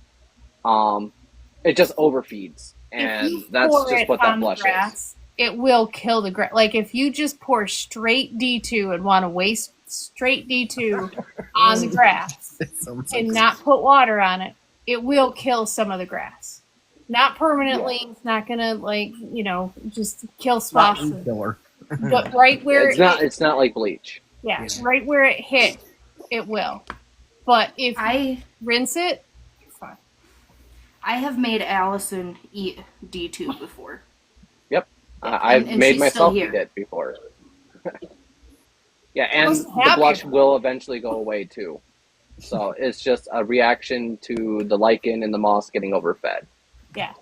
It just overfeeds, If and you that's pour just it what that on the blush is. grass, it will kill the grass. Like if you just pour straight D2 and want to waste straight D2 on the grass and not put water on it, it will kill some of the grass. Not permanently. It's not gonna just kill spots. Killer. But right where It's not like bleach. yeah, right where it hit, it will. But if you I rinse it, it's fine. I have made Allison eat D2 before. I've and made she's myself still eat here. it before. Yeah, and wasn't the happy blush about will eventually go away too. So it's just a reaction to the lichen and the moss getting overfed. Yeah.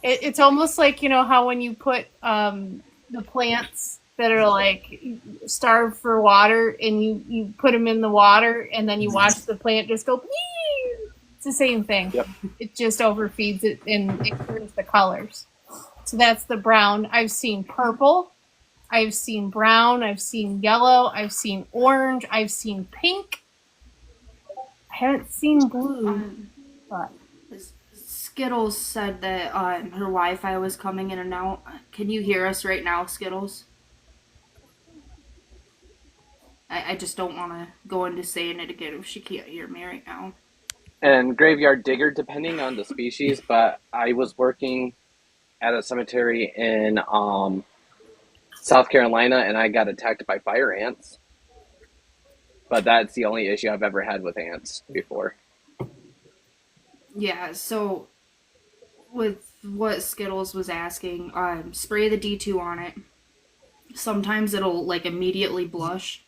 It's almost like, how when you put the plants that are like starved for water and you put them in the water and then you watch the plant just go, "Wee!" It's the same thing. Yep. It just overfeeds it and it turns the colors. So that's the brown. I've seen purple. I've seen brown. I've seen yellow. I've seen orange. I've seen pink. I haven't seen blue, but Skittles said that her Wi-Fi was coming in and out. Can you hear us right now, Skittles? I just don't want to go into saying it again if she can't hear me right now. And graveyard digger, depending on the species, but I was working at a cemetery in South Carolina and I got attacked by fire ants. But that's the only issue I've ever had with ants before. Yeah, so with what Skittles was asking, spray the D2 on it. Sometimes it'll like immediately blush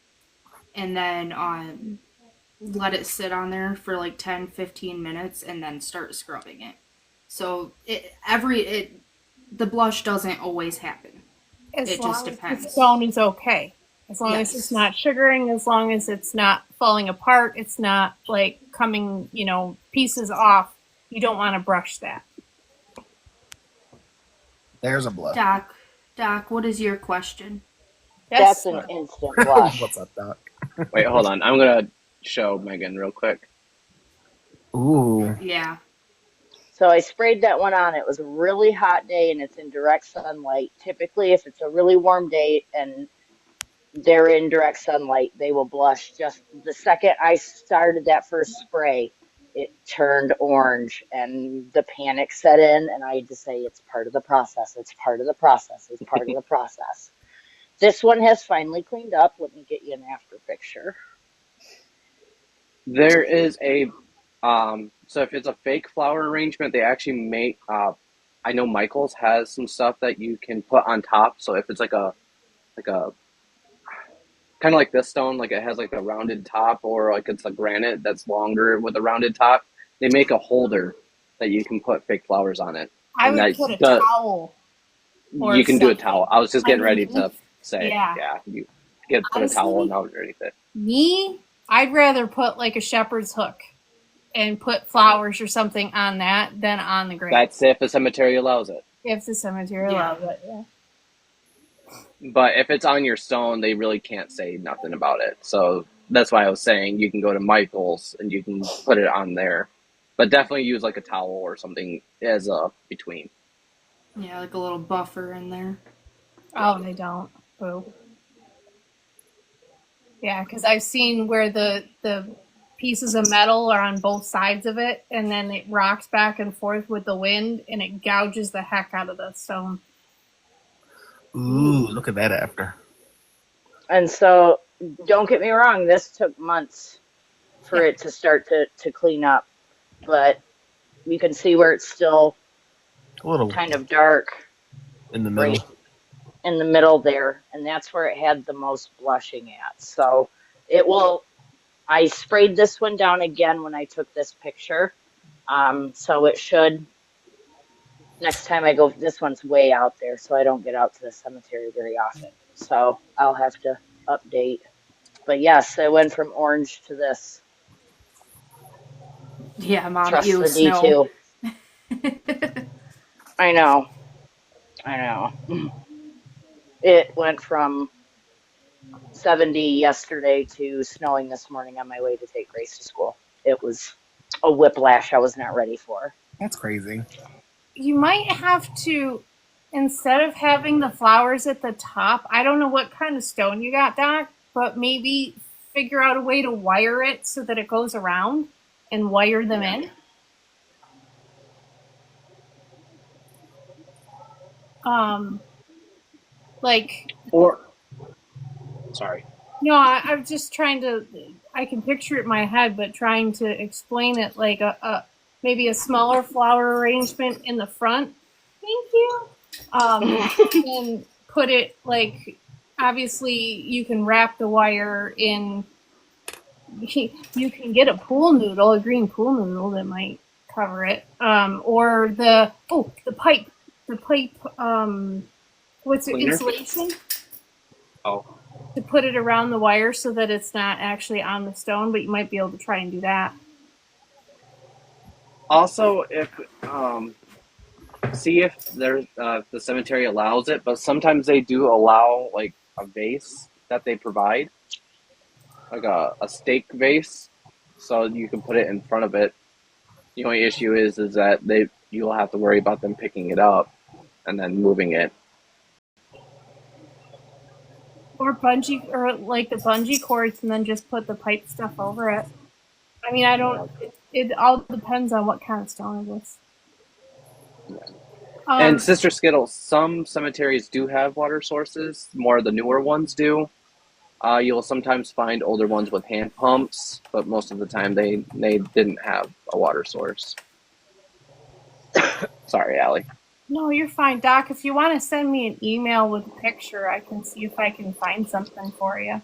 and then let it sit on there for like 10-15 minutes and then start scrubbing it. So the blush doesn't always happen. As It long just as depends. the stone is okay. As long as Yes. it's not sugaring, as long as it's not falling apart, it's not like coming, pieces off. You don't want to brush that. There's a blush. Doc, what is your question? Yes, That's an sir. instant blush. What's up, Doc? Wait, hold on. I'm gonna show Megan real quick. Ooh. Yeah. So I sprayed that one on. It was a really hot day and it's in direct sunlight. Typically, if it's a really warm day and they're in direct sunlight, they will blush. Just the second I started that first spray, it turned orange and the panic set in. And I had to say, it's part of the process. It's part of the process. It's part of the process. This one has finally cleaned up. Let me get you an after picture. There is so if it's a fake flower arrangement, they actually make, I know Michael's has some stuff that you can put on top. So if it's like a kind of like this stone, like it has like a rounded top, or like it's a granite that's longer with a rounded top, they make a holder that you can put fake flowers on it. I And would put a towel. Or you can do a something towel. I was just getting ready to underneath. say, Yeah. you get put a towel Honestly, underneath it. Me, I'd rather put like a shepherd's hook and put flowers or something on that than on the grave. That's if the cemetery allows it. If the cemetery allows it, yeah. But if it's on your stone, they really can't say nothing about it. So that's why I was saying you can go to Michael's and you can put it on there. But definitely use like a towel or something as a between. Yeah, like a little buffer in there. Oh, they don't. Boo. Yeah, because I've seen where the pieces of metal are on both sides of it, and then it rocks back and forth with the wind, and it gouges the heck out of the stone. Ooh, look at that after. And so, don't get me wrong, this took months for it to start to clean up. But you can see where it's still A little kind of dark in the middle. right in the middle there. And that's where it had the most blushing at. So I sprayed this one down again when I took this picture. So it should, next time I go, this one's way out there, so I don't get out to the cemetery very often. So I'll have to update. But yes, I went from orange to this. Yeah, Mom, Trust you the snow. D2. I know. It went from 70 yesterday to snowing this morning on my way to take Grace to school. It was a whiplash I was not ready for. That's crazy. You might have to, instead of having the flowers at the top, I don't know what kind of stone you got, Doc, but maybe figure out a way to wire it so that it goes around and wire them in. Sorry. No, I'm just trying to, I can picture it in my head, but trying to explain it like maybe a smaller flower arrangement in the front. Thank you. And put it like, obviously you can wrap the wire in, you can get a pool noodle, a green pool noodle that might cover it. Or the pipe, what's it, Cleaner? insulation? Oh. To put it around the wire so that it's not actually on the stone, but you might be able to try and do that. Also, if see if there's the cemetery allows it, but sometimes they do allow like a vase that they provide, like a stake vase, so you can put it in front of it. The only issue is that you'll have to worry about them picking it up and then moving it. Or bungee, or like the bungee cords, and then just put the pipe stuff over it. I mean, I don't. It all depends on what kind of stone it is. And Sister Skittles, some cemeteries do have water sources. More of the newer ones do. You'll sometimes find older ones with hand pumps, but most of the time they didn't have a water source. Sorry, Allie. No, you're fine, Doc. If you want to send me an email with a picture, I can see if I can find something for you.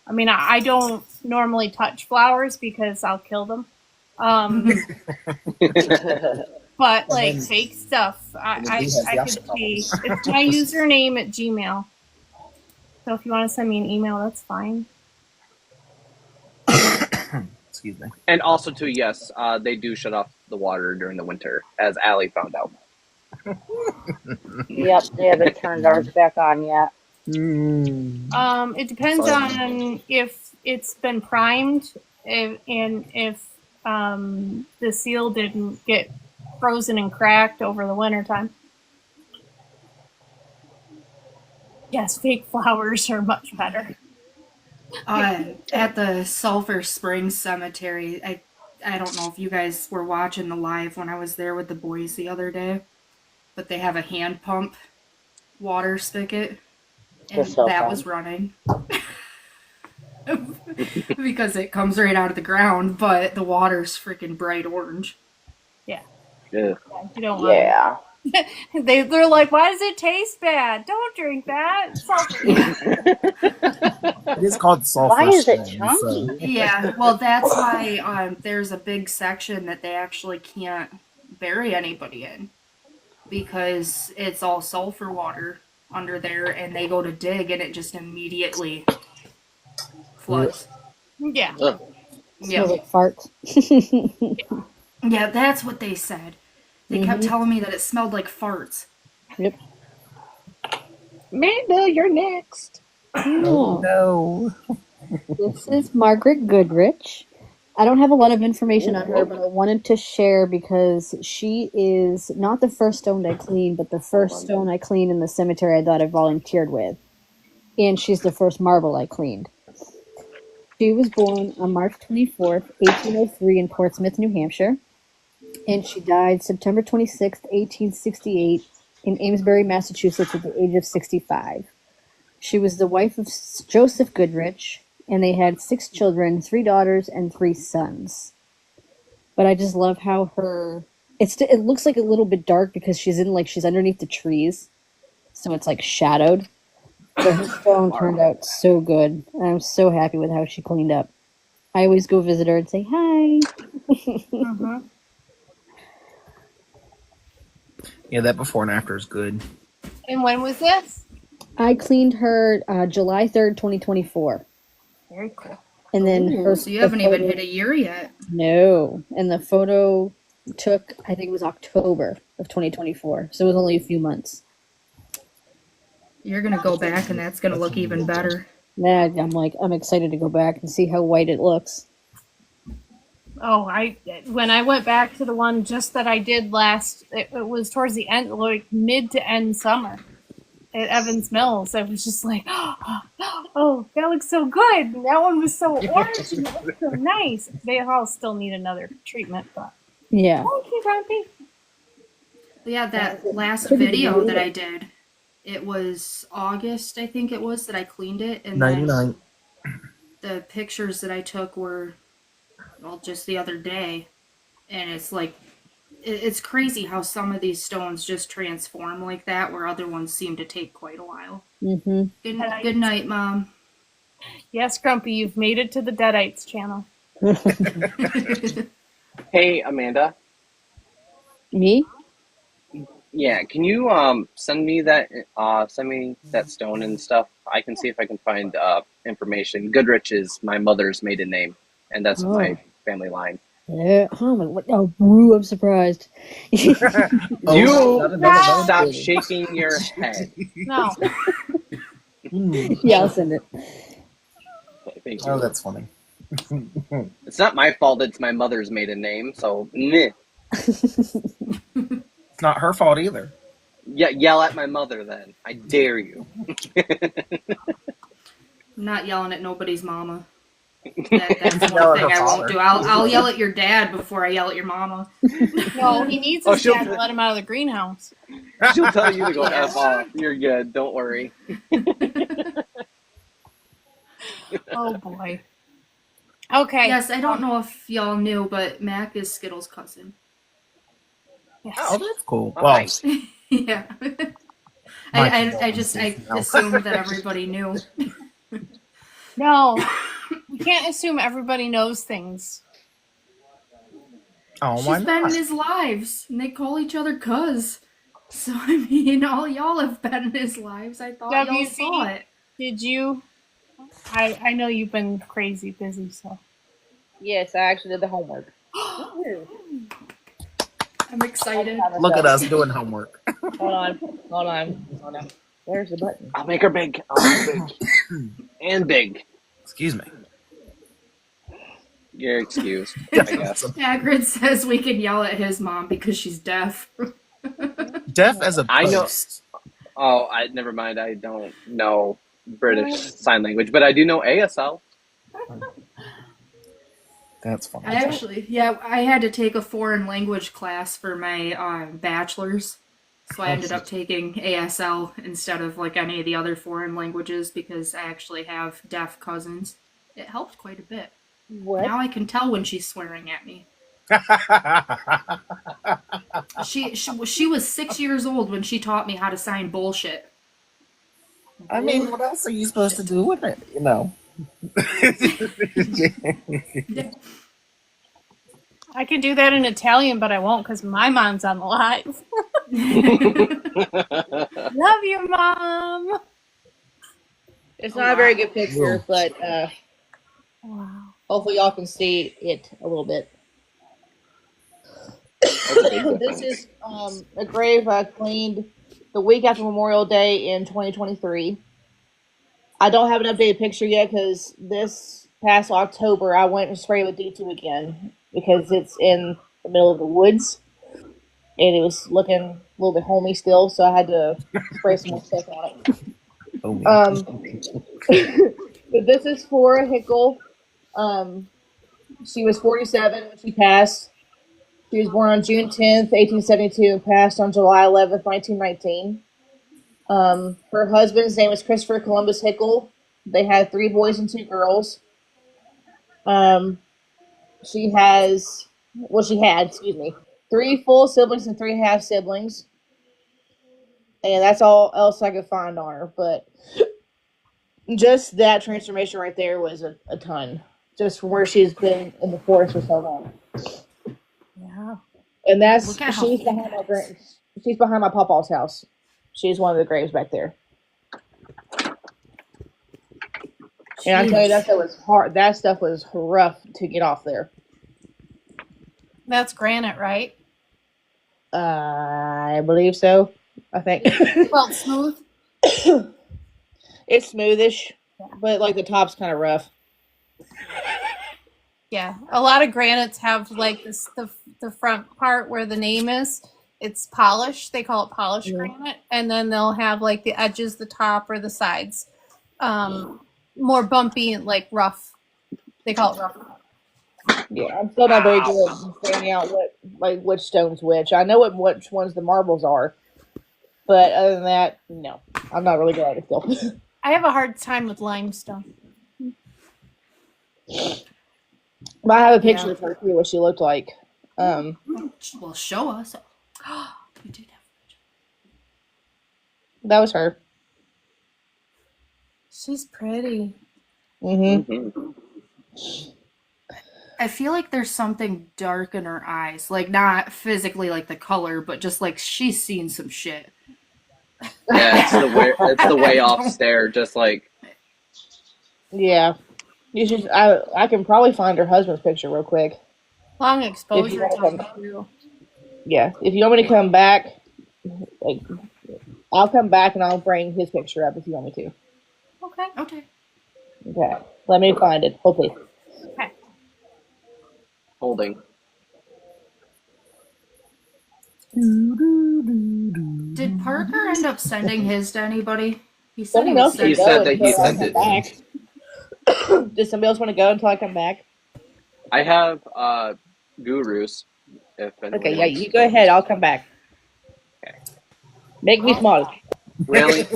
I mean, I don't normally touch flowers because I'll kill them. But Well, like then- fake stuff, then he has the I option could problem. see. It's my username at Gmail. So if you want to send me an email, that's fine. Excuse me. And also, too, yes, they do shut off the water during the winter, as Allie found out. Yep, they haven't turned ours back on yet. It depends Sorry. on if it's been primed and if the seal didn't get frozen and cracked over the winter time. Yes, fake flowers are much better. At the Sulphur Springs Cemetery, I don't know if you guys were watching the live when I was there with the boys the other day, but they have a hand pump water spigot, and The cell that phone. was running. Because it comes right out of the ground, but the water's freaking bright orange. Yeah. Yeah. You don't want Yeah. they're like, why does it taste bad? Don't drink that. It's sulfur. It is called sulfur. Why is it springs, so- chunky? Yeah, well, that's why there's a big section that they actually can't bury anybody in, because it's all sulfur water under there, and they go to dig, and it just immediately floods. Yeah. Smells Yeah, like farts. yeah, that's what they said. They kept telling me that it smelled like farts. Yep. Amanda, you're next. Oh, No. this is Margaret Goodrich. I don't have a lot of information on her, but I wanted to share because she is not the first stone I cleaned, but the first stone I cleaned in the cemetery I thought I volunteered with. And she's the first marble I cleaned. She was born on March 24th, 1803 in Portsmouth, New Hampshire. And she died September 26th, 1868 in Amesbury, Massachusetts at the age of 65. She was the wife of Joseph Goodrich, and they had 6 children, 3 daughters and 3 sons. But I just love how it looks like a little bit dark because she's underneath the trees, so it's like shadowed. But her stone turned out so good, and I'm so happy with how she cleaned up. I always go visit her and say hi. Mm-hmm. Yeah, that before and after is good. And when was this? I cleaned her July 3rd, 2024. Very cool. And then Ooh, her so you haven't even photo- hit a year yet. No. And the photo took, I think it was October of 2024. So it was only a few months. You're gonna go back, and that's gonna look even better. I'm excited to go back and see how white it looks. Oh, when I went back to the one just that I did last, it was towards the end, like mid to end summer at Evans Mills. I was just like, oh, that looks so good. And that one was so orange and it looked so nice. They all still need another treatment, but Yeah. thank you, Grumpy. But yeah, that last video that I did, it was August, I think it was, that I cleaned it, and then 99. the pictures that I took were, well, just the other day, and it's like, it's crazy how some of these stones just transform like that, where other ones seem to take quite a while. Mm-hmm. Good night, Mom. Yes, Grumpy, you've made it to the Deadites channel. Hey, Amanda. Me? Yeah, can you send me that stone and stuff? I can see if I can find information. Goodrich is my mother's maiden name, and that's my family line. Yeah. Oh, woo, I'm surprised. You Oh, stop shaking your head. No. Yeah, I'll send it. Okay, thank you. Oh, that's funny. It's not my fault. It's my mother's maiden name. So, meh. It's not her fault either. Yeah, yell at my mother then. I dare you. I'm not yelling at nobody's mama. That's Yell one at thing her I won't father. do. I'll yell at your dad before I yell at your mama. No, he needs Oh, his she'll- dad to let him out of the greenhouse. She'll tell you to go Yeah. F off. You're good. Don't worry. Oh, boy. Okay. Yes, I don't know if y'all knew, but Mac is Skittles' cousin. Yes. Oh, that's cool. Oh, Well, nice. Yeah. I assumed that everybody knew. No, we can't assume everybody knows things. Oh, She's why been in not? his lives, and they call each other cuz. So I mean, all y'all have been in his lives. I thought y'all saw WB, it. did you? I know you've been crazy busy, so. Yes, I actually did the homework. Woohoo. I'm All excited. by Look at myself. us doing homework. Hold on. Hold on. Hold on. Where's the button? I'll make her big. I'll make her big. And big. Excuse me. You're excused, I guess. Hagrid says we can yell at his mom because she's deaf. Deaf as a I know. post. Oh, never mind. I don't know British Sign Language, but I do know ASL. That's funny. I had to take a foreign language class for my bachelor's. So I ended up taking ASL instead of like any of the other foreign languages because I actually have deaf cousins. It helped quite a bit. What? Now I can tell when she's swearing at me. She was 6 years old when she taught me how to sign bullshit. I mean, what else are you supposed to do with it? You know. I can do that in Italian, but I won't because my mom's on the live. Love you, Mom. It's not a very good Whoa. picture, but Wow. hopefully y'all can see it a little bit. This is a grave I cleaned the week after Memorial Day in 2023. I don't have an updated picture yet because this past October I went and sprayed with D2 again because it's in the middle of the woods and it was looking a little bit homey still, so I had to spray some more stuff on it. But this is Flora Hickle. She was 47 when she passed. She was born on June 10th, 1872, and passed on July 11th, 1919. Her husband's name is Christopher Columbus Hickle. They had 3 boys and 2 girls. She had, 3 full siblings and 3 half siblings. And that's all else I could find on her. But just that transformation right there was a ton. Just from where she's been in the forest for so long. Yeah. And that's Look at how she's thick behind that my she's behind my pawpaw's house. She's one of the graves back there. And I tell you that stuff was hard. That stuff was rough to get off there. That's granite, right? I believe so. I think Well, smooth. it's smoothish, but like the top's kind of rough. Yeah, a lot of granites have like this the front part where the name is. It's polished. They call it polished granite, and then they'll have like the edges, the top, or the sides, more bumpy and like rough. They call it rough. Yeah, I'm still not very good at figuring out which stone's which. I know which ones the marbles are, but other than that, no, I'm not really good at it still. I have a hard time with limestone. But I have a picture of her too, what she looked like. Well, show us. We did have. That was her. She's pretty. Mm-hmm. I feel like there's something dark in her eyes, like not physically like the color, but just like she's seen some shit. Yeah, it's the way off stare, just like. Yeah. You should. I can probably find her husband's picture real quick. Long exposure wanna time too. Yeah, if you want me to come back, like, I'll come back and I'll bring his picture up if you want me to. Okay. Okay, let me find it. Hopefully. Okay. Holding. Did Parker end up sending his to anybody? He said Someone else He said that he sent it. back. Does somebody else want to go until I come back? I have gurus. If anyone Okay, yeah, wants. you go ahead. I'll come back. Okay. Make me small. Really?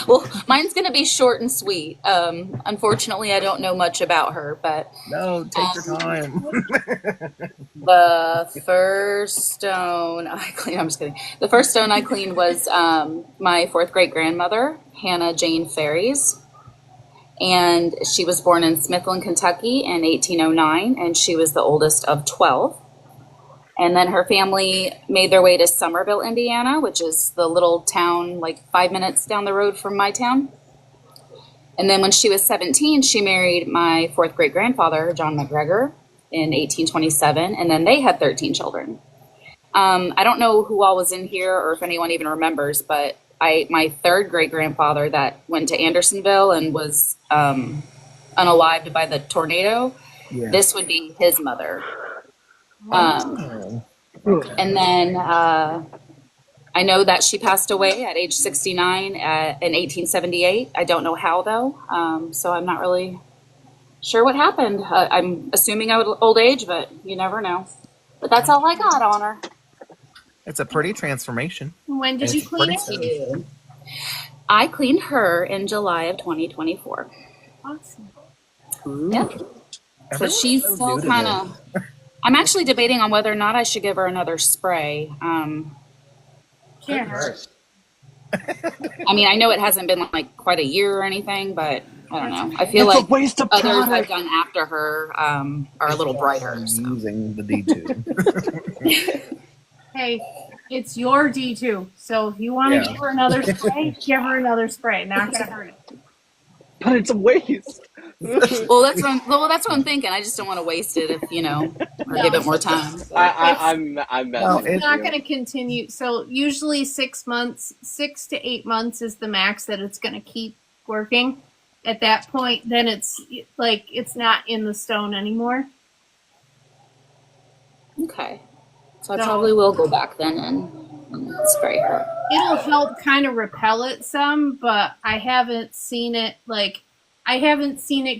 Well, mine's going to be short and sweet. Unfortunately, I don't know much about her, but No, take your time. the first stone I cleaned, I'm just kidding. The first stone I cleaned was my 4th great grandmother, Hannah Jane Ferries. And she was born in Smithland, Kentucky in 1809, and she was the oldest of 12. And then her family made their way to Somerville, Indiana, which is the little town like 5 minutes down the road from my town. And then when she was 17, she married my fourth great grandfather, John McGregor, in 1827. And then they had 13 children. I don't know who all was in here or if anyone even remembers, but my third great grandfather that went to Andersonville and was unalived by the tornado, this would be his mother. And then I know that she passed away at age 69 in 1878. I don't know how, though, so I'm not really sure what happened. I'm assuming old age, but you never know. But that's all I got on her. It's a pretty transformation. When did you clean it? I cleaned her in July of 2024. Awesome. Yeah. So she's still kind of... I'm actually debating on whether or not I should give her another spray. Can't hurt. I mean, I know it hasn't been like quite a year or anything, but I don't know. I feel It's like a waste of others product. I've done after her are a little brighter. So. Using the D2. Hey, it's your D2. So if you want to give her another spray, give her another spray. Not going to hurt you. But it's a waste. Well, that's what I'm thinking. I just don't want to waste it if or give it more time. So. I'm messing. It's not going to continue. So usually 6 months, 6 to 8 months is the max that it's going to keep working. At that point, then it's like it's not in the stone anymore. Okay, so I probably will go back then and spray her. It'll help kind of repel it some, but I haven't seen it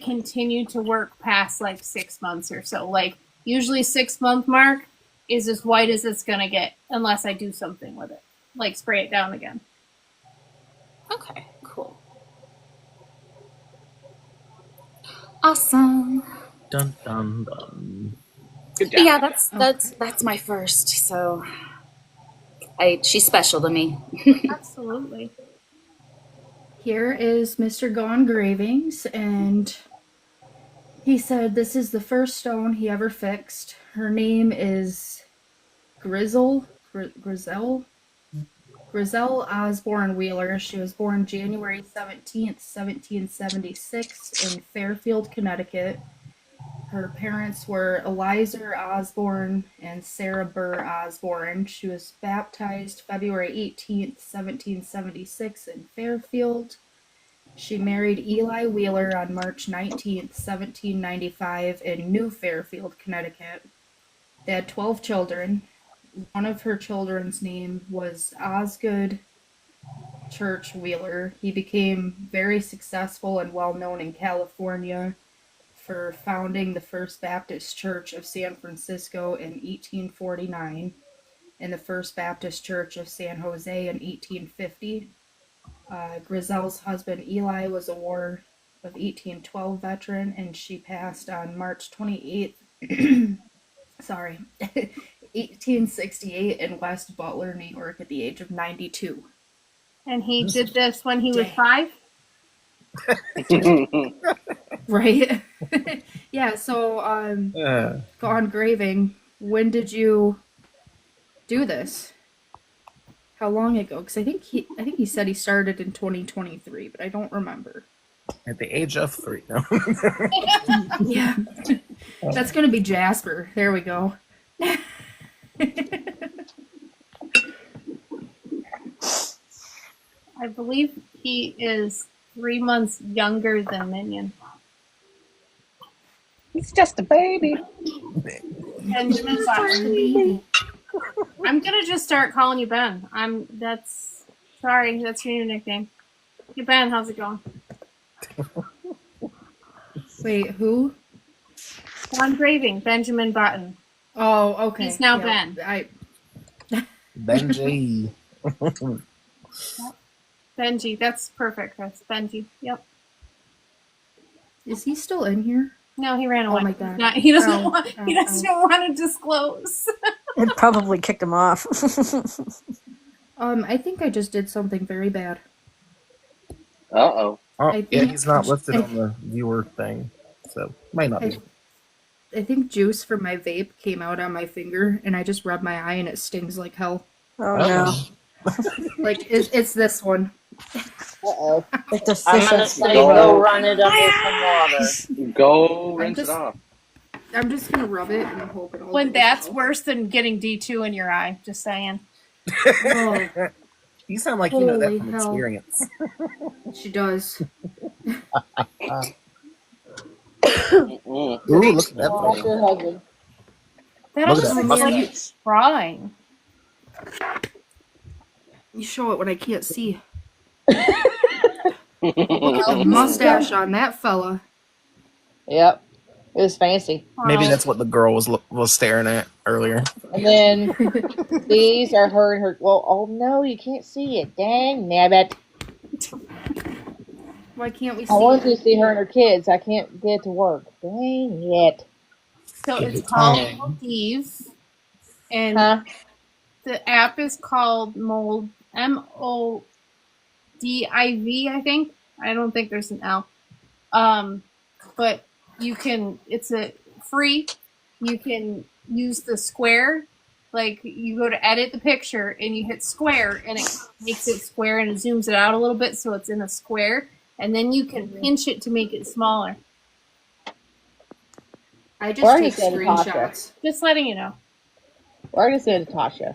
continue to work past like 6 months or so. Like usually 6 month mark is as white as it's gonna get unless I do something with it, like spray it down again. Okay, cool. Awesome. Dun dun dun. Good job. Yeah, that's my first. So she's special to me. Absolutely. Here is Mr. Gone Gravings, and he said this is the first stone he ever fixed. Her name is Griselle Osborne Wheeler. She was born January 17th, 1776 in Fairfield, Connecticut. Her parents were Eliza Osborne and Sarah Burr Osborne. She was baptized February 18th, 1776 in Fairfield. She married Eli Wheeler on March 19th, 1795 in New Fairfield, Connecticut. They had 12 children. One of her children's name was Osgood Church Wheeler. He became very successful and well known in California for founding the First Baptist Church of San Francisco in 1849 and the First Baptist Church of San Jose in 1850. Griselle's husband Eli was a War of 1812 veteran, and she passed on March 28th, 1868 in West Butler, New York at the age of 92. And he did this when he was 5? Right? Yeah, so Gone Graving, when did you do this? How long ago? Because I think he said he started in 2023, but I don't remember. At the age of 3. No. Yeah. That's going to be Jasper. There we go. I believe he is 3 months younger than Minion. He's just a baby. Benjamin Button. I'm gonna just start calling you Ben. That's your new nickname. Hey Ben, how's it going? Wait, who? Gone Graving, Benjamin Button. Oh, okay. He's now yeah, Ben. Benji. Benji, that's perfect, Chris. Benji, yep. Is he still in here? No, he ran away. Oh my god. He doesn't want to disclose. It probably kicked him off. I think I just did something very bad. Uh-oh. Oh, I yeah, think- he's not listed on the viewer thing, so might not be. I think juice from my vape came out on my finger, and I just rubbed my eye, and it stings like hell. Oh no. Like it's this one. Uh-oh. Like the I'm fish gonna on say Go. go run it under some water. Go I'm rinse just it off. I'm just gonna rub it and hope it all When goes that's well. worse than getting D2 in your eye, just saying. Oh, You sound like you know that holy from hell. experience. She does. Mm-mm. Ooh, look at that Well, that's photo. your husband. That Look at almost that looks like mustache. it's crying. You show it when I can't see. Look Look at the mustache on that fella. Yep. It was fancy. Maybe Wow. that's what the girl was staring at earlier. And then these are her and her. Well, oh no, you can't see it. Dang nabbit. Why can't we I see wanted it? to see her and her kids. I can't get it to work. Dang it. So Give it's it called time. Moldiv, and Huh? the app is called Mold MODIV, I think. I don't think there's an L. But you can. It's a free. You can use the square. Like you go to edit the picture and you hit square and it makes it square and it zooms it out a little bit so it's in a square, and then you can pinch it to make it smaller. I Or just I take can send Natasha. screenshots. Just letting you know. Or I can send Natasha.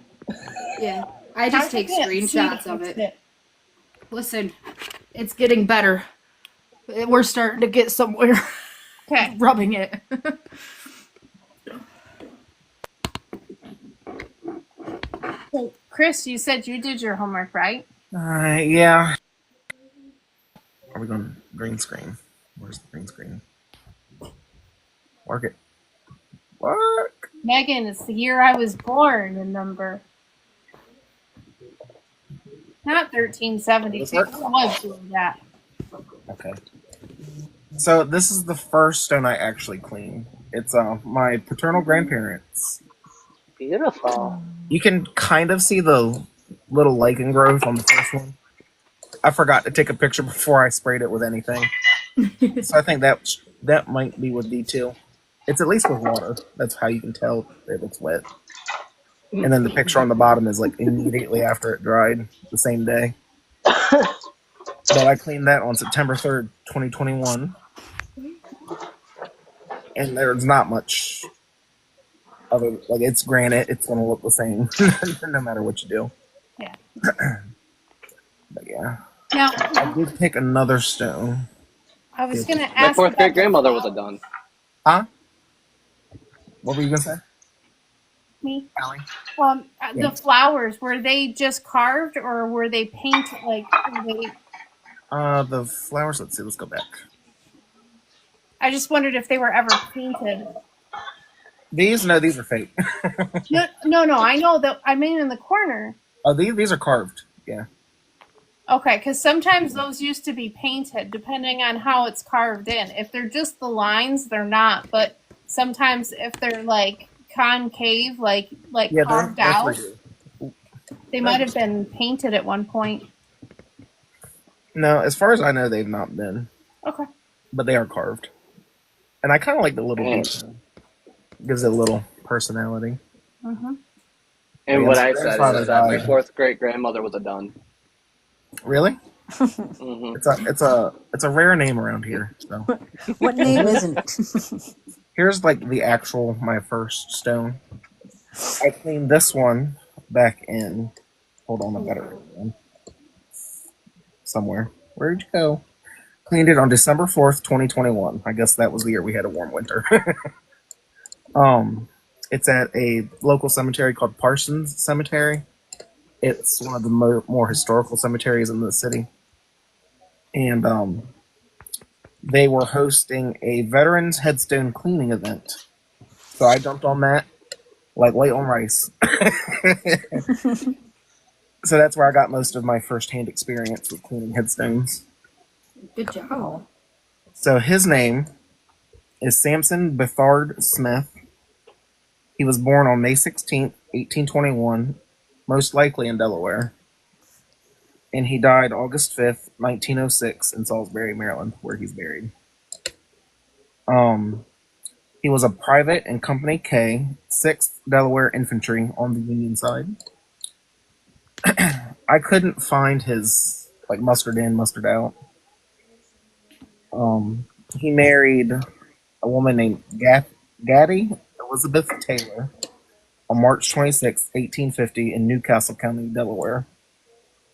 Yeah, I just take Tasha can't see screenshots to of fix it. Listen, it's getting better. We're starting to get somewhere. Okay. Rubbing it. So, Chris, you said you did your homework, right? Yeah. Are we going green screen? Where's the green screen? Work it. Work. Megan, it's the year I was born, the number. Not 1372. Work? I was doing that. Okay. So this is the first stone I actually cleaned. It's my paternal grandparents. Beautiful. You can kind of see the little lichen growth on the first one. I forgot to take a picture before I sprayed it with anything. So I think that might be with D2. It's at least with water. That's how you can tell it looks wet. And then the picture on the bottom is like immediately after it dried, the same day. But I cleaned that on September 3rd, 2021. And there's not much other, like it's granite, it's going to look the same no matter what you do. Yeah. But yeah. Now, I did pick another stone. I was going to My ask fourth about great the grandmother was a flowers. done. Huh? What were you going to say, Me. Allie? The flowers, were they just carved or were they painted? Like, were they? The flowers, let's see, let's go back. I just wondered if they were ever painted. These are fake. No. I know that. I mean, in the corner. Oh, these are carved. Yeah. Okay, because sometimes those used to be painted, depending on how it's carved in. If they're just the lines, they're not. But sometimes, if they're like concave, like Yeah, carved they're out, 3D. they might have been painted at one point. No, as far as I know, they've not been. Okay. But they are carved. And I kind of like the little detail. Gives it a little personality. Mm-hmm. And Yeah, what my I said grandfather is that my died. fourth great grandmother was a done. Really? Mm-hmm. It's a rare name around here. So What name isn't? here's like the actual my first stone. I cleaned this one back in. Hold on, I got it written down somewhere. Where'd you go? Cleaned it on December 4th, 2021. I guess that was the year we had a warm winter. It's at a local cemetery called Parsons Cemetery. It's one of the more historical cemeteries in the city. And they were hosting a veterans headstone cleaning event. So I jumped on that like white on rice. So that's where I got most of my first-hand experience with cleaning headstones. Good job. So his name is Samson Bethard Smith. He was born on May 16th, 1821, most likely in Delaware. And he died August 5th, 1906 in Salisbury, Maryland, where he's buried. He was a private in Company K, 6th Delaware Infantry on the Union side. I couldn't find his like mustered in, mustered out. He married a woman named Gaddy Elizabeth Taylor on March 26, 1850, in Newcastle County, Delaware.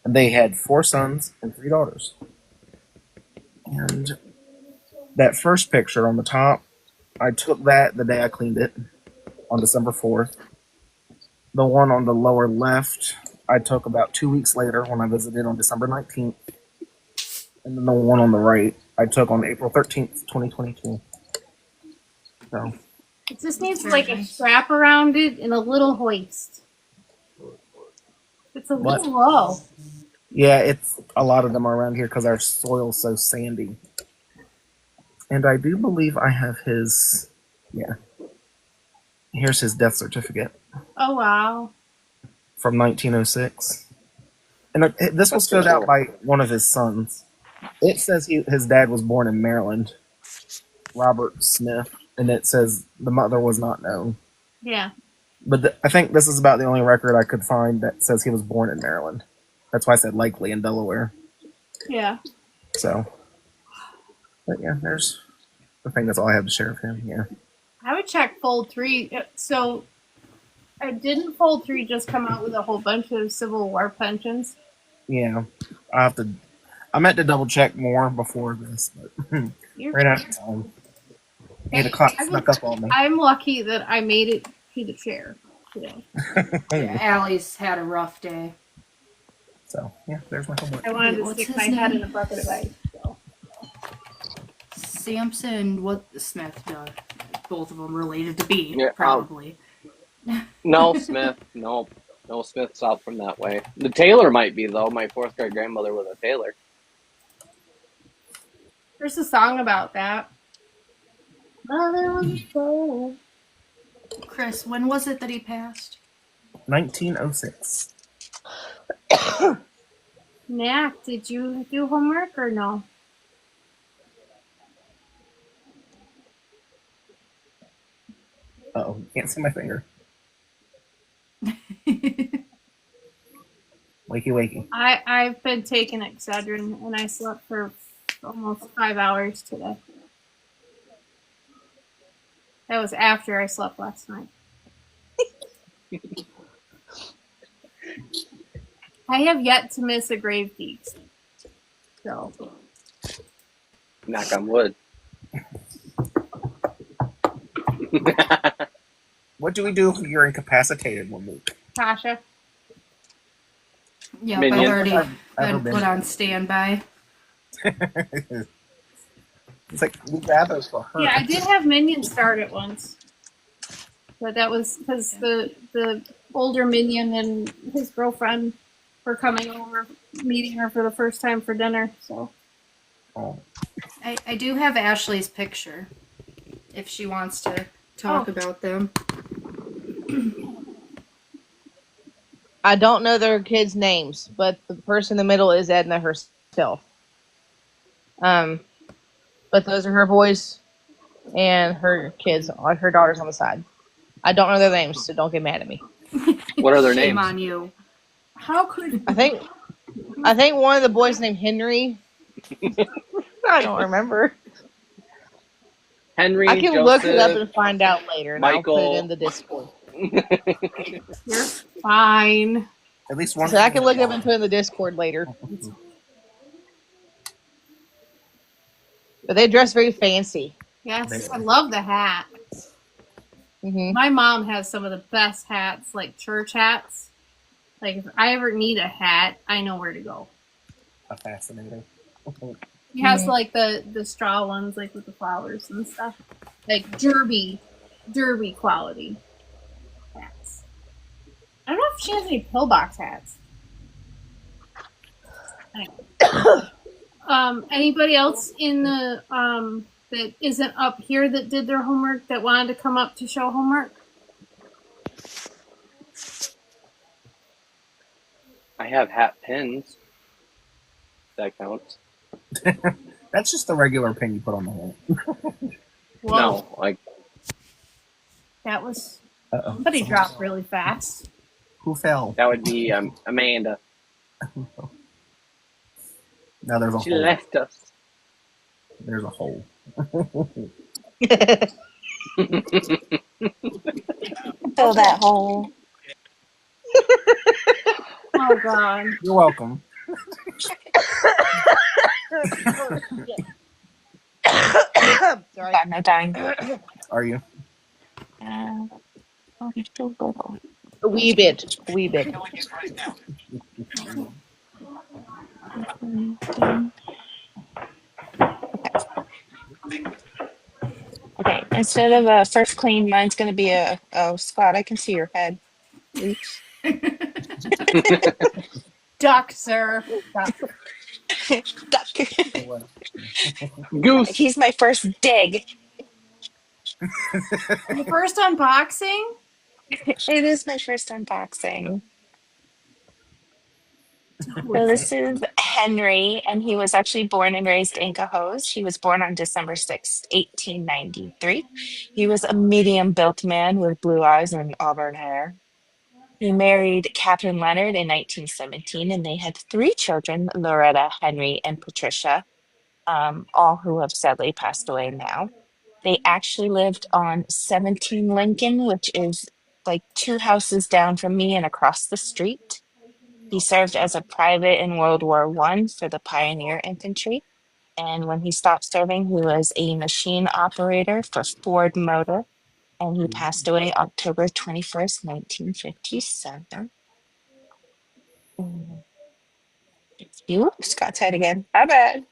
And they had 4 sons and 3 daughters. And that first picture on the top, I took that the day I cleaned it on December 4th. The one on the lower left, I took about 2 weeks later when I visited on December 19th. And then the one on the right, I took on April 13th, 2022. So, It just needs like a strap around it and a little hoist. It's a What? little low. yeah, it's a lot of them are around here because our soil's so sandy. And I do believe I have his, yeah. Here's his death certificate Oh wow. from 1906. And this was filled out by one of his sons. It says his dad was born in Maryland, Robert Smith, and it says the mother was not known. Yeah. But I think this is about the only record I could find that says he was born in Maryland. That's why I said likely in Delaware. Yeah. So, but yeah, there's, I think that's all I have to share of him. Yeah. I would check Fold 3. So, didn't Fold 3 just come out with a whole bunch of Civil War pensions? Yeah. I meant to double check more before this, but right out of time. 8 o'clock snuck up on me. I'm lucky that I made it to the chair today. Yeah, Allie's had a rough day. So, yeah, there's my homework. I wanted to What's stick his my head name? in a bucket of ice. So. Samson, what Smith does. Both of them related to B, Yeah, probably. No, Smith. No, Smith's out from that way. The Taylor might be though. My 4th great grandmother was a Taylor. There's a song about that. Mother was a Taylor. Chris, when was it that he passed? 1906. Knack, did you do homework or no? Uh-oh, you can't see my finger. Wakey, wakey. I've been taking Excedrin and I slept for almost 5 hours today. That was after I slept last night. I have yet to miss a grave feast. So Knock on wood. What do we do if you're incapacitated one week? Tasha. Yeah, I've Minion. already I've been put on standby. It's like, we grab those for her. Yeah, I did have Minion start it once. But that was because the older Minion and his girlfriend were coming over, meeting her for the first time for dinner. So Oh. I do have Ashley's picture, if she wants to talk about them. I don't know their kids' names, but the person in the middle is Edna herself. But those are her boys and her kids, her daughters on the side. I don't know their names, so don't get mad at me. What are their Shame names? on you. how could I think one of the boys named Henry. I don't remember. Henry, I can Joseph, look it up and find out later, and I'll put Michael. it in the Discord. you're fine? At least one. So I can look it up and put it in the Discord later. But they dress very fancy. Yes, I love the hat. Hmm. My mom has some of the best hats, like church hats. Like if I ever need a hat, I know where to go. Fascinating. He has like the straw ones, like with the flowers and stuff, like derby quality hats. I don't know if she has any pillbox hats. Anyway. Anybody else in the that isn't up here that did their homework that wanted to come up to show homework? I have hat pins. That counts. That's just the regular pin you put on the head. Whoa. No, like That was Uh-oh. somebody dropped really fast. Who fell? That would be Amanda. Now there's a She hole. left us. There's a hole. Fill that hole. Oh God. You're welcome. Sorry. I'm not dying. Are you? Oh, you're so little. A wee bit. A wee bit. Okay, instead of a first clean, mine's going to be a, oh, Scott, I can see your head. Oops. Duck, sir. Duck. Duck. Goose. He's my first dig. Your first unboxing? It is my first unboxing. Oh, So it's- this is Henry, and he was actually born and raised in Cohoes. He was born on December 6th, 1893. He was a medium-built man with blue eyes and auburn hair. He married Catherine Leonard in 1917, and they had three children, Loretta, Henry, and Patricia, all who have sadly passed away now. They actually lived on 17 Lincoln, which is like two houses down from me and across the street. He served as a private in World War One for the Pioneer Infantry. And when he stopped serving, he was a machine operator for Ford Motor. And he passed away October 21st, 1957. Mm. You, Scott's head again. My bad.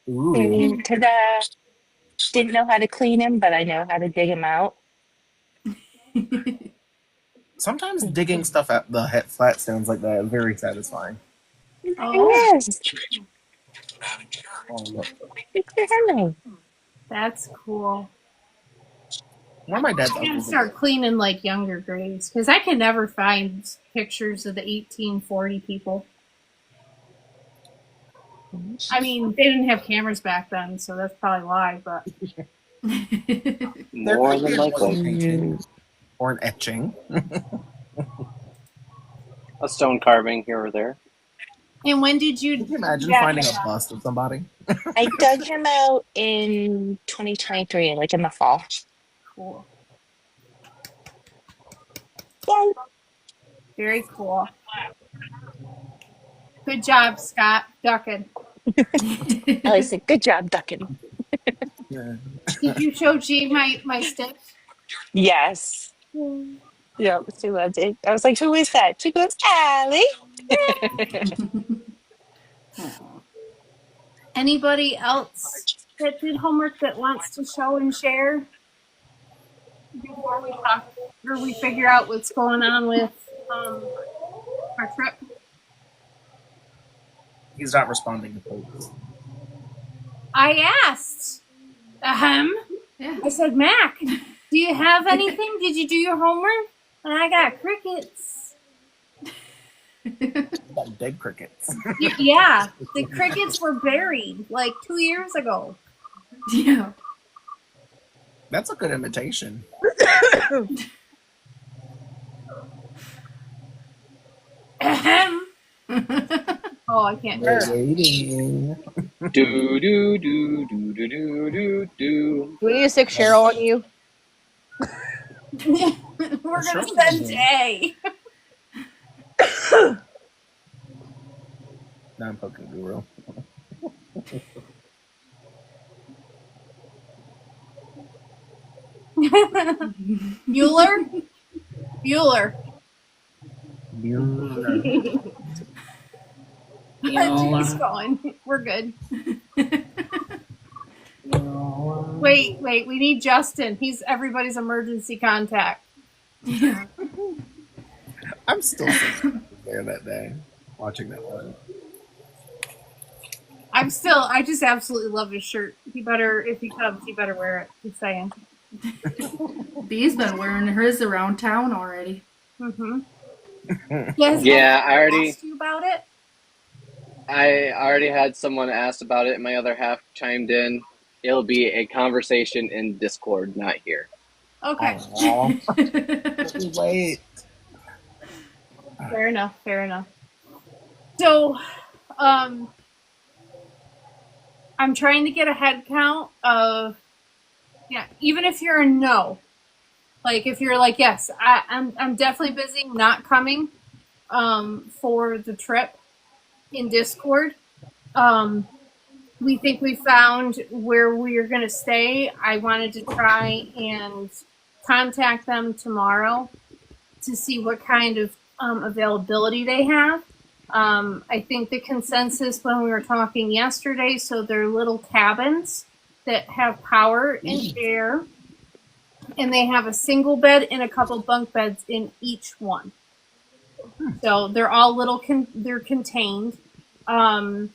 Ooh. Ta-da. Didn't know how to clean him, but I know how to dig him out. Sometimes digging stuff out the flat stones like that is very satisfying. Oh, Yes. Oh, look. Good for Henry. that's cool. One of my dad's I gotta uncles. start cleaning like younger graves because I can never find pictures of the 1840 people. I mean, they didn't have cameras back then, so that's probably why. But More than likely. Painting or an etching. A stone carving here or there. and when did you? Can you imagine Yeah, finding a bust of somebody? I dug him out in 2023, like in the fall. cool. Yay. Very cool. Good job, Scott. Ducking. I said, good job, ducking. Yeah. Did you show G my stick? Yes. Yep, she loved it. I was like, who is that? She goes, Allie. Anybody else that did homework that wants to show and share before we talk or we figure out what's going on with our trip? He's not responding to posts. I asked. Yeah. I said, Mac, do you have anything? Did you do your homework? And I got crickets. Like dead crickets. Yeah, the crickets were buried like 2 years ago. Yeah. That's a good imitation. Ahem. Oh, I can't do We're that. waiting. Do do do do do do do do. Do we need to stick Cheryl on you? We're gonna Sure. send Jay. Now I'm poking Guru. Bueller? Bueller. Jay's going. We're good. Wait, we need Justin. He's everybody's emergency contact. Yeah. I'm still sitting there that day watching that one. I just absolutely love his shirt. If he comes, he better wear it. He's saying. Bee's been wearing hers around town already. Mm-hmm. Yes. Yeah, I already. Asked you about it. I already had someone ask about it, and my other half chimed in. It'll be a conversation in Discord, not here. Okay. Aw. Wait. Fair enough. Fair enough. So, um, I'm trying to get a head count of, yeah, even if you're a no, like if you're like, yes, I'm definitely busy, not coming, for the trip in Discord. Um, we think we found where we are going to stay. I wanted to try and contact them tomorrow to see what kind of availability they have. I think the consensus when we were talking yesterday, so they're little cabins that have power and air, and they have a single bed and a couple bunk beds in each one. So they're all they're contained. Um,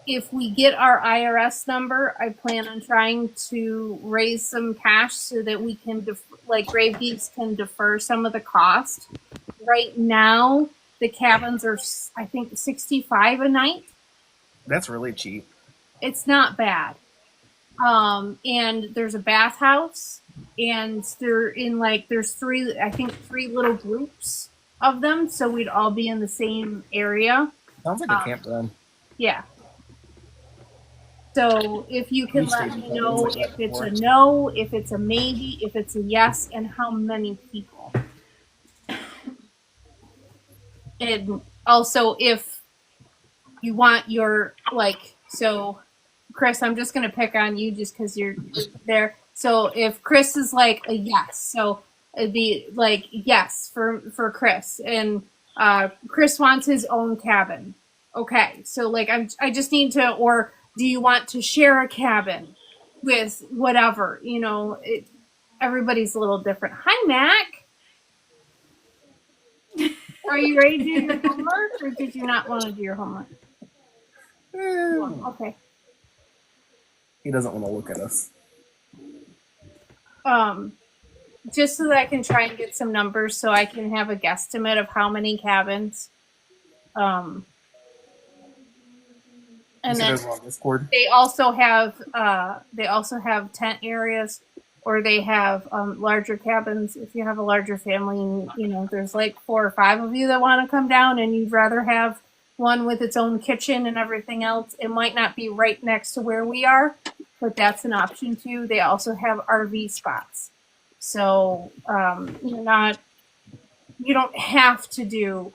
if we get our IRS number, I plan on trying to raise some cash so that we can, like Grave Geeks can defer some of the cost. Right now, the cabins are, I think, $65 a night. That's really cheap. It's not bad. And there's a bathhouse, and they're in like there's three little groups of them, so we'd all be in the same area. Sounds like a campground. Yeah. So if you can let me know if it's a no, if it's a maybe, if it's a yes, and how many people. And also if you want your, like, so Chris, I'm just going to pick on you just because you're there. So if Chris is like a yes, so it'd be like yes for Chris, and Chris wants his own cabin. Okay, so like I just need to, or do you want to share a cabin with whatever? You know, everybody's a little different. Hi, Mac. Are you ready to do your homework, or did you not want to do your homework? Okay. He doesn't want to look at us. Just so that I can try and get some numbers, so I can have a guesstimate of how many cabins. And then they also have tent areas, or they have larger cabins. If you have a larger family, and you know there's like 4 or 5 of you that want to come down, and you'd rather have one with its own kitchen and everything else. It might not be right next to where we are, but that's an option too. They also have RV spots, so you don't have to do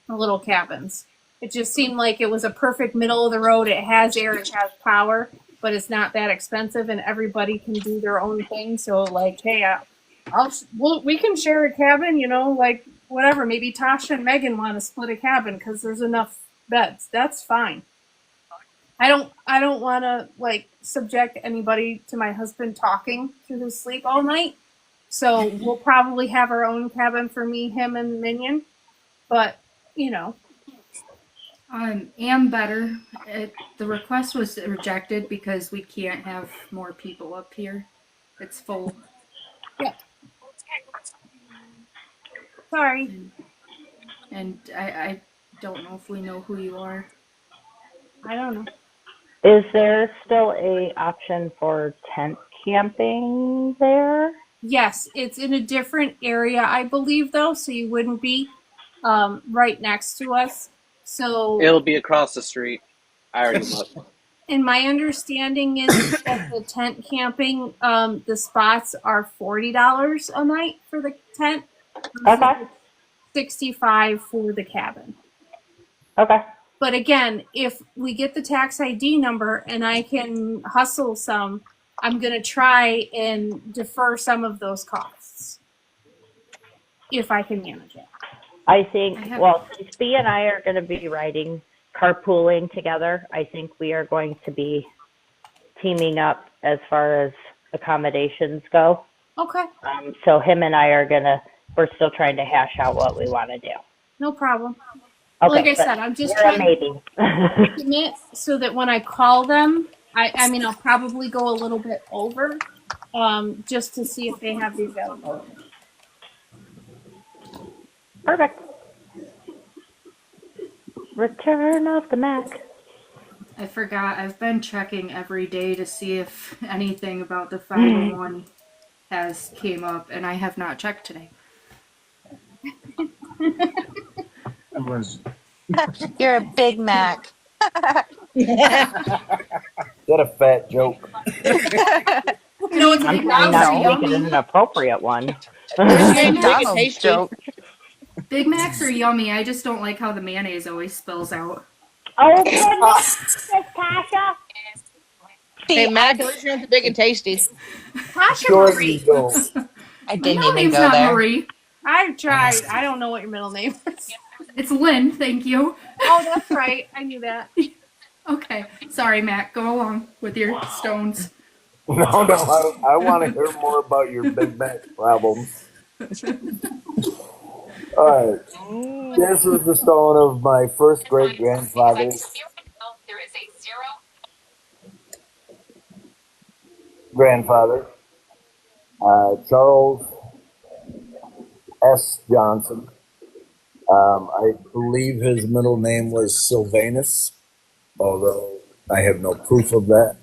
the little cabins. It just seemed like it was a perfect middle of the road. It has air, it has power, but it's not that expensive, and everybody can do their own thing. So, like, hey, we can share a cabin, like whatever. Maybe Tasha and Megan want to split a cabin because there's enough beds. That's fine. I don't want to like subject anybody to my husband talking through his sleep all night. So we'll probably have our own cabin for me, him, and Minion. But am better. The request was rejected because we can't have more people up here. It's full. Yeah. Sorry. And I don't know if we know who you are. I don't know. Is there still a option for tent camping there? Yes, it's in a different area, I believe, though, so you wouldn't be right next to us. So it'll be across the street. I already looked. And my understanding is that the tent camping, the spots are $40 a night for the tent. Okay. $65 for the cabin. Okay. But again, if we get the tax ID number and I can hustle some, I'm going to try and defer some of those costs if I can manage it. I think, since B and I are going to be carpooling together, I think we are going to be teaming up as far as accommodations go. Okay. So him and I we're still trying to hash out what we want to do. No problem. Okay, like I said, I'm just trying to commit so that when I call them, I mean, I'll probably go a little bit over just to see if they have the availability. Perfect. Return of the Mac. I forgot. I've been checking every day to see if anything about the 501 has came up, and I have not checked today. Everyone's You're a Big Mac. I'm That a fat joke? No, it's Big trying Macs not are to No, make it an yummy. inappropriate one. Yours Big named Big and Macs, McDonald's Tasty. joke. Big Macs are yummy. I just don't like how the mayonnaise always spills out. Open Miss Tasha. Hey, See, Mac, yours named Big and Tasty. Tasha Sure you Marie. don't. I My didn't middle even name's go not there. Marie. I've tried. I don't know what your middle name is. It's Lynn. Thank you. Oh, that's right. I knew that. Okay. Sorry, Matt. Go along with your stones. No, I want to hear more about your Big Mac problems. All right. This was the stone of my first great grandfather's grandfather, Charles S. Johnson. I believe his middle name was Sylvanus, although I have no proof of that.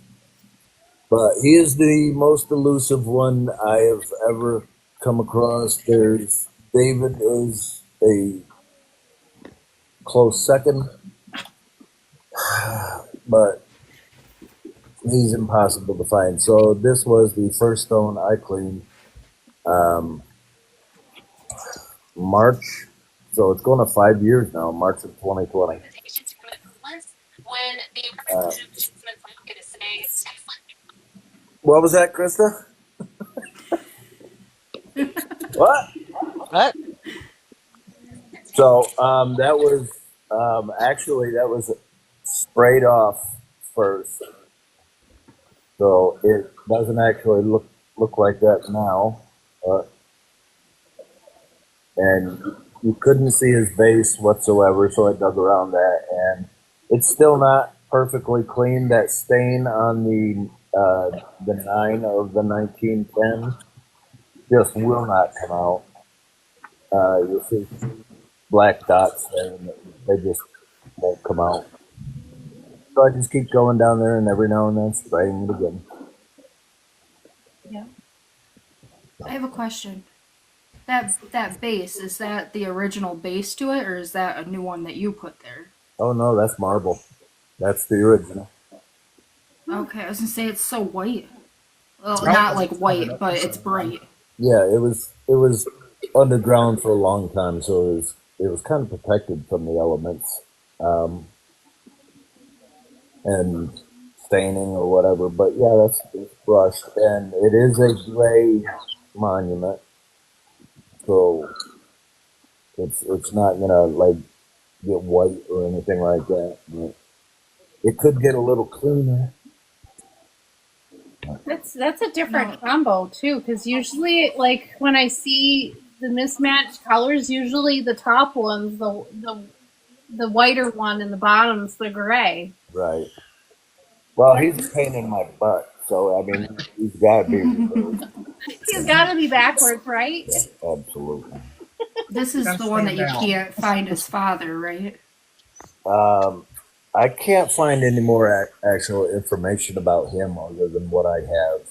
But he is the most elusive one I have ever come across. There's David is a close second, but he's impossible to find. So this was the first stone I cleaned, um, March. So it's going to 5 years now, March of 2020. Uh, what was that, Krista? What? What? So that was actually that was sprayed off first. So it doesn't actually look like that now, and you couldn't see his base whatsoever. So I dug around that, and it's still not perfectly clean. That stain on the 9 of the 1910 just will not come out. You'll see black dots there, and they just won't come out. So I just keep going down there, and every now and then spraying it again. Yeah. I have a question. That base, is that the original base to it, or is that a new one that you put there? Oh no, that's marble. That's the original. Okay, I was gonna say it's so white. Well, Probably not 'cause like it's covered white, up for but so it's long. bright. Yeah, it was underground for a long time, so it was kind of protected from the elements, and staining or whatever. But yeah, it's brushed, and it is a gray monument, so it's not gonna like get white or anything like that. But it could get a little cleaner. That's a different No. combo too, because usually, like when I see the mismatched colors, usually the top one's the whiter one, and the bottom's the gray. Right. Well, he's a pain in my butt, so I mean, he's got to be removed. He's got to be backwards, right? Yeah, absolutely. This is Gotta the one that stand you out. can't find his father, right? I can't find any more actual information about him other than what I have.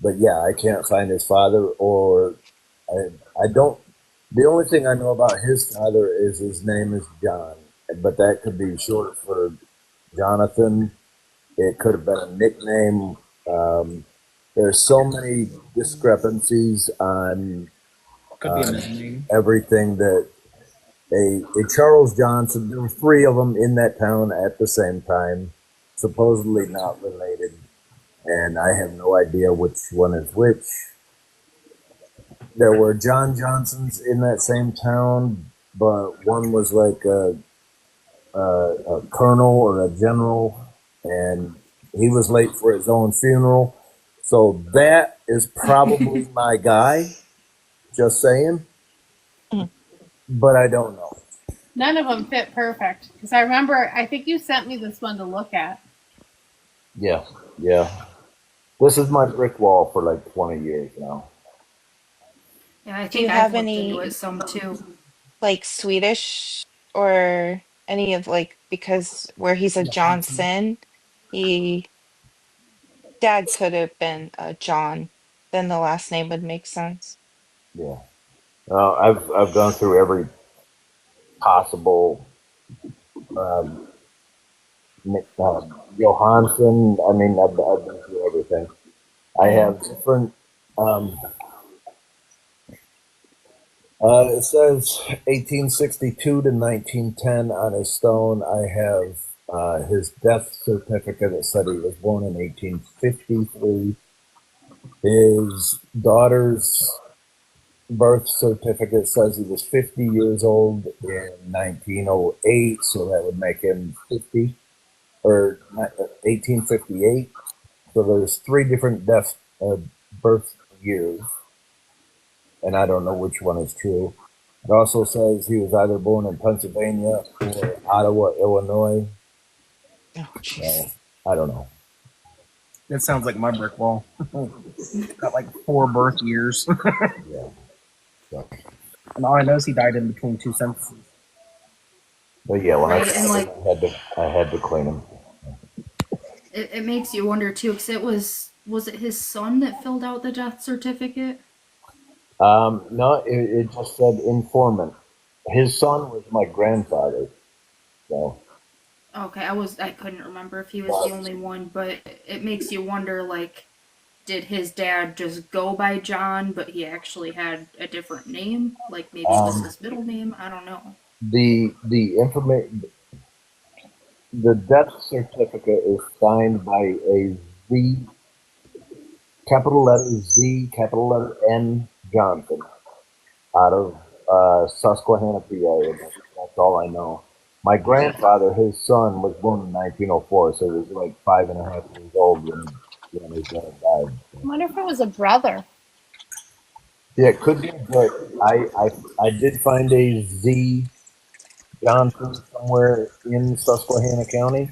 But yeah, I can't find his father, or I don't. The only thing I know about his father is his name is John, but that could be short for Jonathan. It could have been a nickname. Um, there's so many discrepancies on Could be a middle name. everything that a Charles Johnson. There were three of them in that town at the same time, supposedly not related, and I have no idea which one is which. There were John Johnsons in that same town, but one was like a colonel or a general, and he was late for his own funeral. So that is probably my guy. Just saying, Mm. but I don't know. None of them fit perfect. Because I remember, I think you sent me this one to look at. Yeah, yeah. This is my brick wall for like 20 years now. Yeah, I Do you think have I've looked into any it some too. like Swedish or any of like because where he's a Johnson. Johnson, he dad could have been a John. Then the last name would make sense. Yeah. I've gone through every possible um, Johansson. I mean, I've been through everything. I Yeah. have different. Um, it says 1862 to 1910 on his stone. I have his death certificate that said he was born in 1853. His daughter's birth certificate says he was 50 years old in 1908, so that would make him 50 or 1858. So there's three different birth years, and I don't know which one is true. It also says he was either born in Pennsylvania or Ottawa, Illinois. Oh, jeez. So I don't know. That sounds like my brick wall. Got like 4 birth years. Yeah. So, And all I know is he died in between 2 censuses. but yeah, when I Right, and found like him, I had to clean him. it makes you wonder too, because it was it his son that filled out the death certificate? No, it just said informant. His son was my grandfather. So, Okay, I couldn't remember if he was the only one, but it makes you wonder, like, did his dad just go by John, but he actually had a different name? Like maybe it was his middle name? I don't know. the information, the death certificate is signed by a Z, capital letter Z, capital letter N Johnson, out of Susquehanna, PA. That's all I know. My grandfather, his son, was born in 1904, so he was like 5.5 years old when his dad died. I wonder if it was a brother. Yeah, it could be, but I did find a Z Johnson somewhere in Susquehanna County,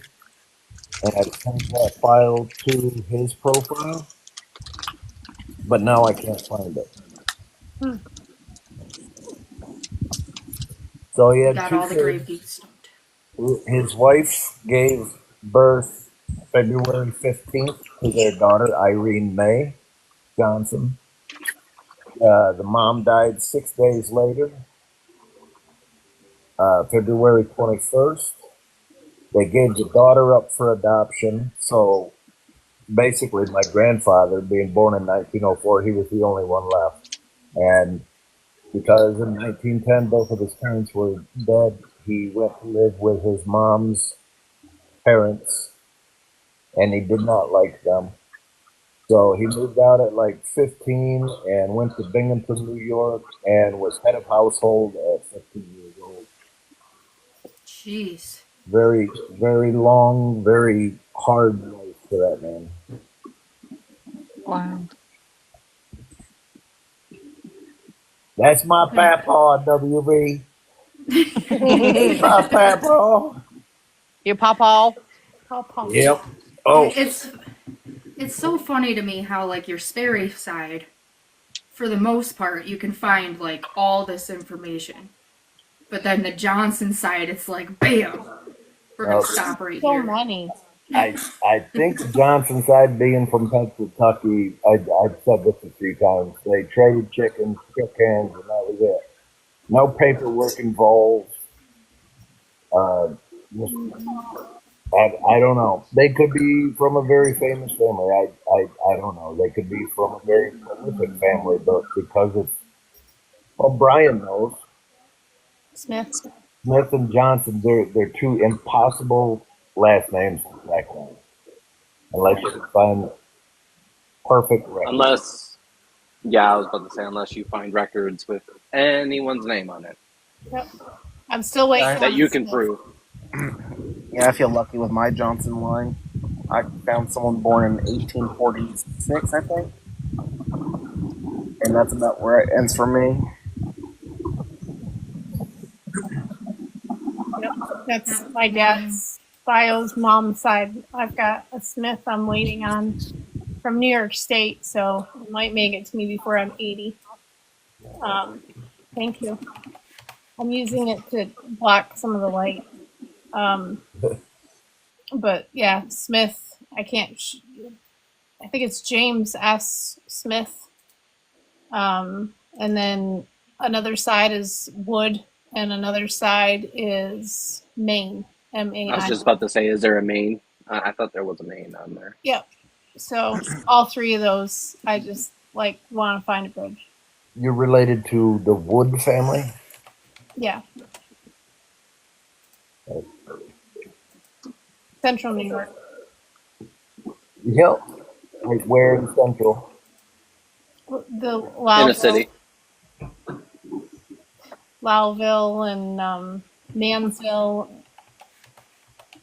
and I sent that file to his profile, but now I can't find it. Hmm. So he We had got two all the grave kids. geeks stumped. His wife gave birth February 15th to their daughter, Irene May Johnson. The mom died 6 days later, February 21st. They gave the daughter up for adoption. So basically, my grandfather, being born in 1904, he was the only one left. And because in 1910 both of his parents were dead, he went to live with his mom's parents, and he did not like them. So he moved out at like 15 and went to Binghamton, New York, and was head of household at 15 years old. Jeez. Very, very long, very hard life for that man. Wow. That's my papa, WB. That's my papa. Your papa. Pawpaw. Yep. Oh, It's so funny to me how like your Sperry side, for the most part, you can find like all this information. But then the Johnson side, it's like bam. We're gonna stop right So here. many. I think the Johnson side, being from Kentucky, I've said this a few times. They traded chickens, shook hands, and that was it. No paperwork involved. Uh, just, I don't know. They could be from a very famous family. I don't know. They could be from a very prolific family, but because it's, well, Brian knows. Smith. Smith and Johnson, they're two impossible last names to track down, unless you can find perfect records. Unless, yeah, I was about to say, unless you find records with anyone's name on it Yep. I'm still waiting Yeah. that on you can Smith. prove. Yeah, I feel lucky with my Johnson line. I found someone born in 1846, I think. And that's about where it ends for me. Yep. That's my dad's bio's mom's side. I've got a Smith I'm waiting on from New York State, so it might make it to me before I'm 80. Thank you. I'm using it to block some of the light. But yeah, Smith. I can't. I think it's James S. Smith. And then another side is Wood, and another side is Maine. I was MAI. just about to say, is there a Maine? I thought there was a Maine on there. Yep. So all three of those, I just like want to find a bridge. You're related to the Wood family? Yeah. Central New York. Yep. Like where in Central? The In a city. Lowville and Mansville.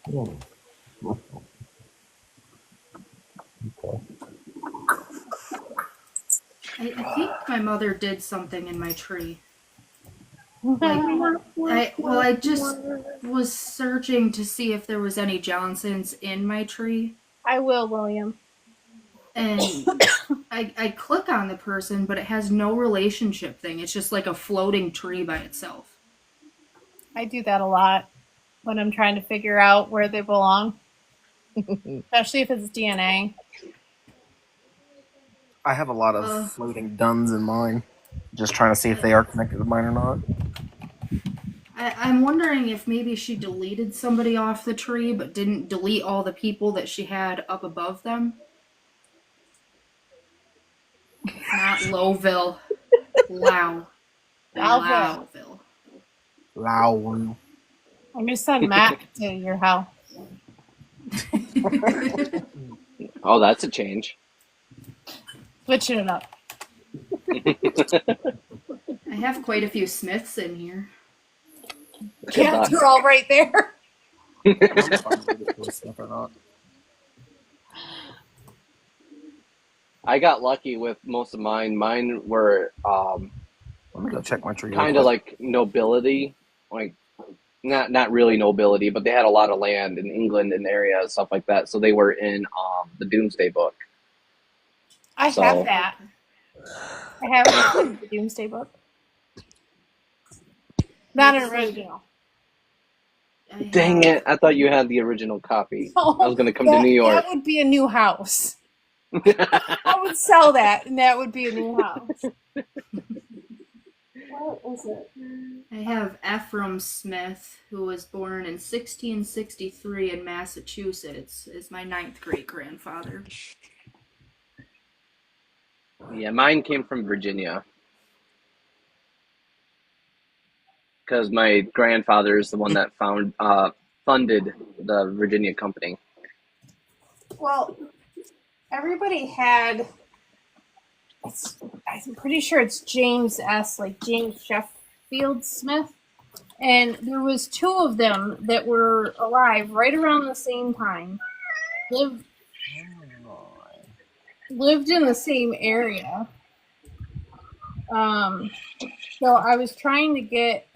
Hmm. Okay. I think my mother did something in my tree. I just was searching to see if there was any Johnsons in my tree, I will, William. and I click on the person, but it has no relationship thing. It's just like a floating tree by itself. I do that a lot when I'm trying to figure out where they belong, especially if it's DNA. I have a lot of floating duns in mine. Just trying to see if they are connected to mine or not. I'm wondering if maybe she deleted somebody off the tree, but didn't delete all the people that she had up above them. Not Lowville. Lowville. Low. I'm gonna send Matt to your house. Oh, that's a change. Switching it up. I have quite a few Smiths in here. Yeah, they're all right there. I got lucky with most of mine. Mine were Let me go check my tree. kind of like nobility, like not really nobility, but they had a lot of land in England and areas, stuff like that. So they were in the Doomsday Book. I have that. I have the Doomsday Book. Not an original. Dang it! I thought you had the original copy. I was going to come to New York. That would be a new house. I would sell that, and that would be a new house. What is it? I have Ephraim Smith, who was born in 1663 in Massachusetts, is my 9th great-grandfather. Yeah, mine came from Virginia. Because my grandfather is the one that funded the Virginia Company. Well, everybody had. I'm pretty sure it's James S. Like James Sheffield Smith, and there was 2 of them that were alive right around the same time. Lived in the same area. So I was trying to get.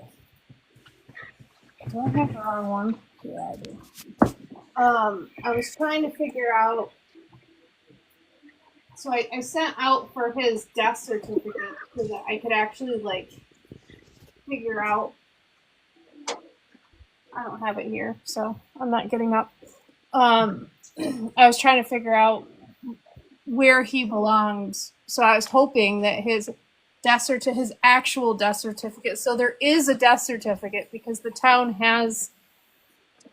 Do I have the wrong one? Yeah, I do. I was trying to figure out. So I sent out for his death certificate so that I could actually like figure out. I don't have it here, so I'm not getting up. I was trying to figure out where he belongs. So I was hoping that his his actual death certificate. So there is a death certificate because the town has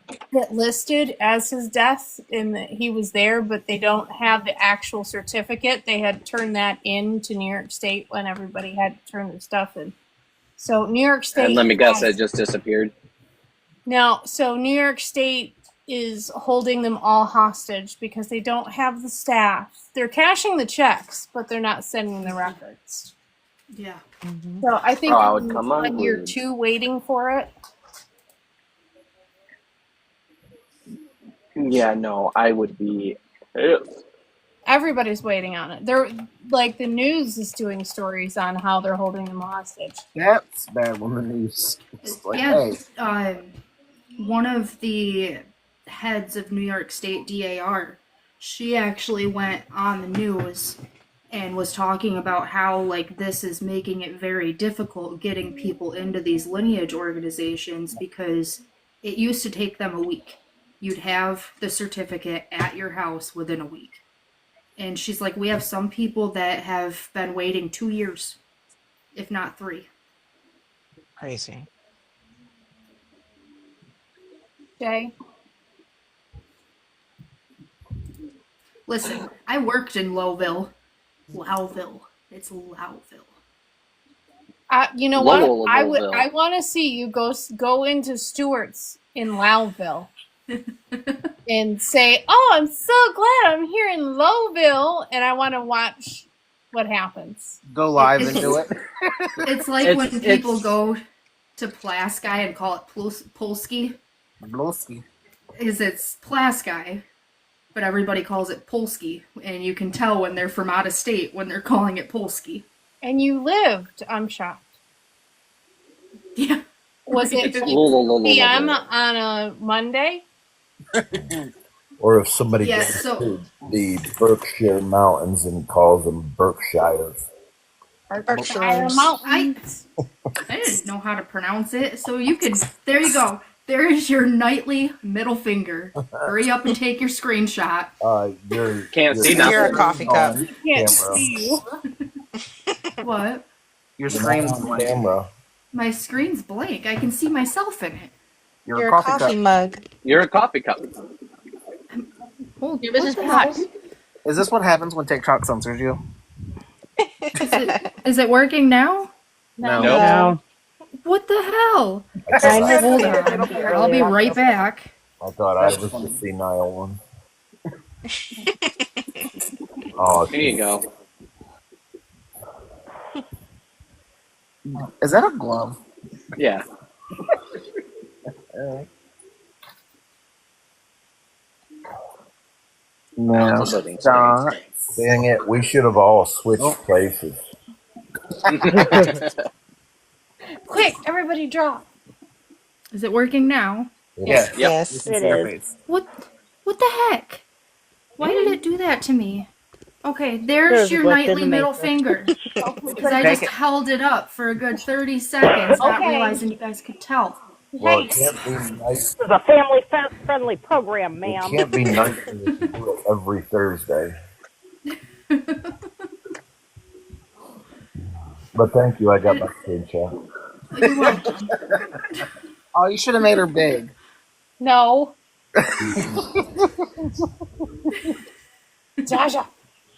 it listed as his death and that he was there, but they don't have the actual certificate. They had turned that in to New York State when everybody had to turn their stuff in. So New York State. And let me guess, it just disappeared. Now, so New York State is holding them all hostage because they don't have the staff. They're cashing the checks, but they're not sending the records. Yeah. So I think I would come on year 2 waiting for it. Yeah, no, I would be pissed. Everybody's waiting on it. They're like the news is doing stories on how they're holding them hostage. That's bad when the news. Like, hey. One of the heads of New York State DAR, she actually went on the news and was talking about how like this is making it very difficult getting people into these lineage organizations because It used to take them a week. You'd have the certificate at your house within a week. And she's like, we have some people that have been waiting 2 years, if not 3. Crazy. Jay? Listen, I worked in Lowville. It's Lowville. You know what? Lowville. I want to see you go into Stewart's in Loudville and say, "Oh, I'm so glad I'm here in Lowville," and I want to watch what happens. Go live and do it. It's like when people go to Plasky and call it Polski. Blowski. It's Plasky, but everybody calls it Polski, and you can tell when they're from out of state when they're calling it Polski. And you lived, I'm shocked. Yeah. Was it 3 p.m. on a Monday? Or if somebody Yeah, goes so- to the Berkshire Mountains and calls them Berkshires. Berkshire Mountains. I didn't know how to pronounce it, so you can. There you go. There is your nightly middle finger. Hurry up and take your screenshot. Can't see nothing. You're a coffee cup. Can't see you. What? Your screen's on blank. camera. My screen's blank. I can see myself in it. You're a coffee mug. You're a coffee cup. Oh, Your business what the hot. hell? Is this what happens when TikTok censors you? Is it working now? No. No. What the hell? I know. Hold on. I'll be right back. I thought I was the senile one. Oh, Here you go. Is that a glove? Yeah. No. It's a living Stop. Dang it, we should have all switched places. Quick, everybody drop. Is it working now? Yeah. Yes. It is. What the heck? Why did it do that to me? Okay, there's There's your a glitch in nightly the middle matrix. finger. Because I Take just it. held it up for a good 30 seconds, not Okay. realizing you guys could tell. Well, it can't be nice. This is a family-friendly program, It ma'am. can't be nice if you do it every Thursday. But thank you, I got my screenshot. You're welcome. Oh, you should have made her big. No. Jaja.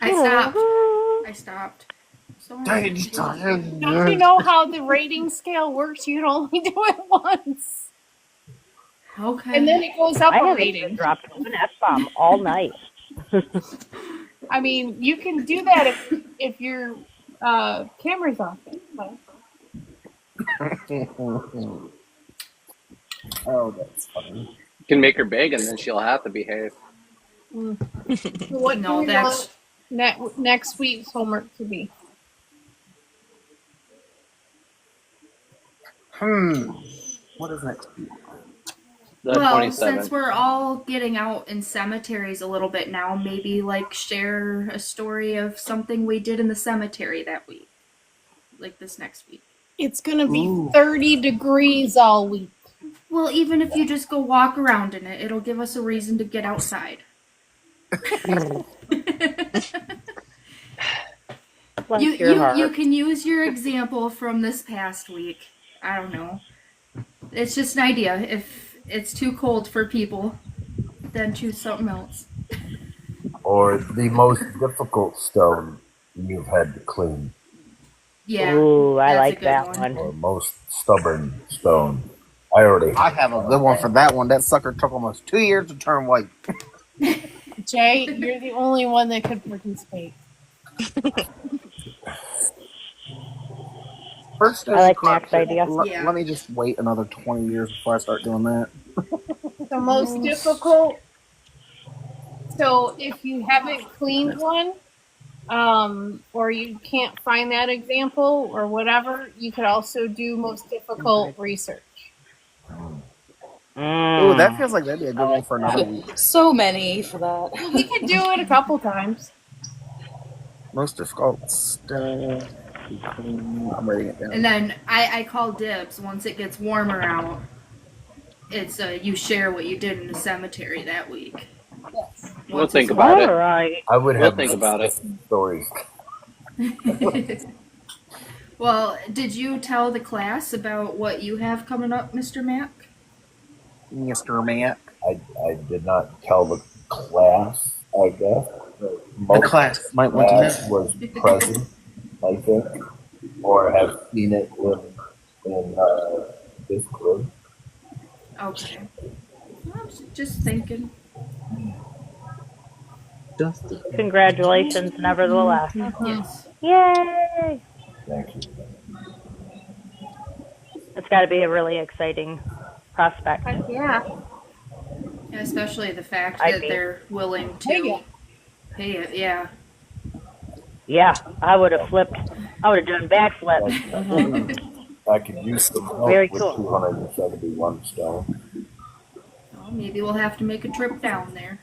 I stopped. Sorry. Don't you know how the rating scale works? You can only do it once. Okay. And then it goes up I a haven't rating. dropped an F-bomb all night. I mean, you can do that if your camera's off. Oh, that's funny. You can make her big, and then she'll have to behave. So what No, do we that's- want next week's homework to be? What is next? The Well, 27th. since we're all getting out in cemeteries a little bit now, maybe like share a story of something we did in the cemetery that week. Like this next week. It's going to be 30 degrees all week. Well, even if you just go walk around in it, it'll give us a reason to get outside. Bless You your heart. you can use your example from this past week. I don't know. It's just an idea. If it's too cold for people, then choose something else. Or the most difficult stone you've had to clean. Yeah. Ooh, I that's a like good that one. Or most stubborn stone. I already I have a good one for that one. That sucker took almost 2 years to turn white. Jay, you're the only one that could participate. First, I like Mac's idea. Yeah. Let me just wait another 20 years before I start doing that. The most difficult. So if you haven't cleaned one, or you can't find that example or whatever, you could also do most difficult research. Ooh, that feels like that'd be a good one for another week. So many for that. We could do it a couple times. Most difficult stone. I'm writing it down. And then I call dibs once it gets warmer out. It's you share what you did in the cemetery that week. Yes. We'll Once think it's about All it. right. I would We'll have think about it. stories. Well, did you tell the class about what you have coming up, Mr. Mack? Mr. Matt. I did not tell the class, I guess. The Most class might want to class know. was present, I think, or have seen it in this group. Okay. I was just thinking. Just Congratulations, nevertheless. Yes. Yay! Thank you. It's got to be a really exciting prospect. Yeah. Especially the fact I'd that be. they're willing There you to go. pay it. Yeah. Yeah, I would have flipped. I would have done backflips. I could use some help Very with cool. 271 stone. Well, maybe we'll have to make a trip down there.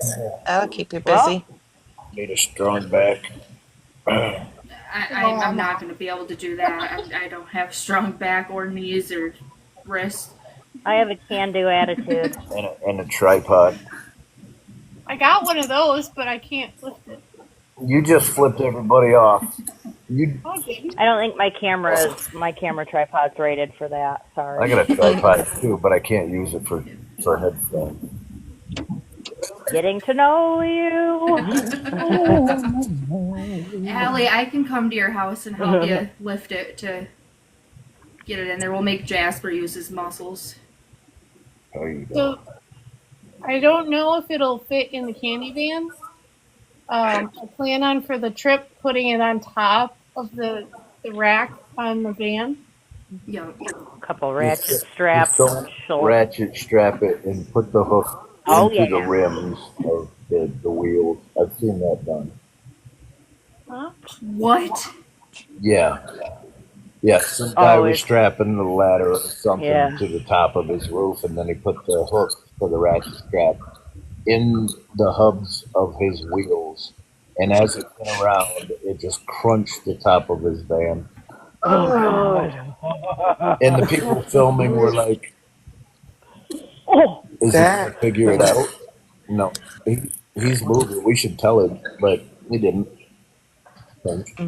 That'll keep you Well, busy. Need a strong back. I'm not going to be able to do that. I don't have strong back or knees or wrists. I have a can-do attitude. And a tripod. I got one of those, but I can't lift it. You just flipped everybody off. You, Oh, did you? I don't think my camera tripod's rated for that. I Sorry. got a tripod too, but I can't use it for headstone. Getting to know you. Allie, I can come to your house and help you lift it to get it in there. We'll make Jasper use his muscles. There you go. So I don't know if it'll fit in the candy van. I plan on for the trip putting it on top of the rack on the van. Yeah. Couple ratchet straps. Just don't Shoulder. ratchet strap it and put the hook into the rims of the wheels. I've seen that done. Huh? What? Yeah. Yeah, some guy was it's- strapping the ladder or something Yeah. to the top of his roof, and then he put the hook for the ratchet strap in the hubs of his wheels. And as it went around, it just crunched the top of his van. Oh God. And the people filming were like, Oh. is he going to figure it out? No. He's moving. We should tell him, but he didn't.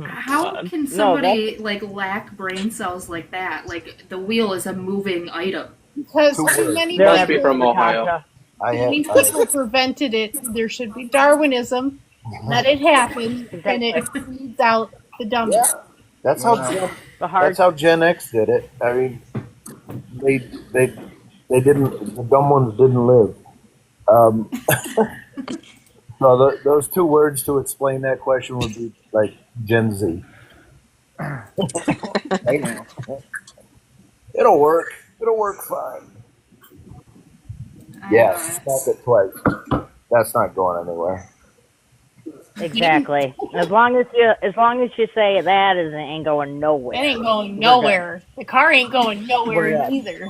How can somebody lack brain cells like that? Like the wheel is a moving item. Because many Must be from Ohio. many people prevented it. There should be Darwinism. Let it happen, and it weeds out the dumb. Yeah. That's how Gen X did it. I mean, they didn't. The dumb ones didn't live. So those two words to explain that question would be like Gen Z. It'll work. It'll work fine. Yeah, stop it twice. That's not going anywhere. Exactly. As long as you say that it ain't going nowhere. It ain't going nowhere. The car ain't going nowhere either.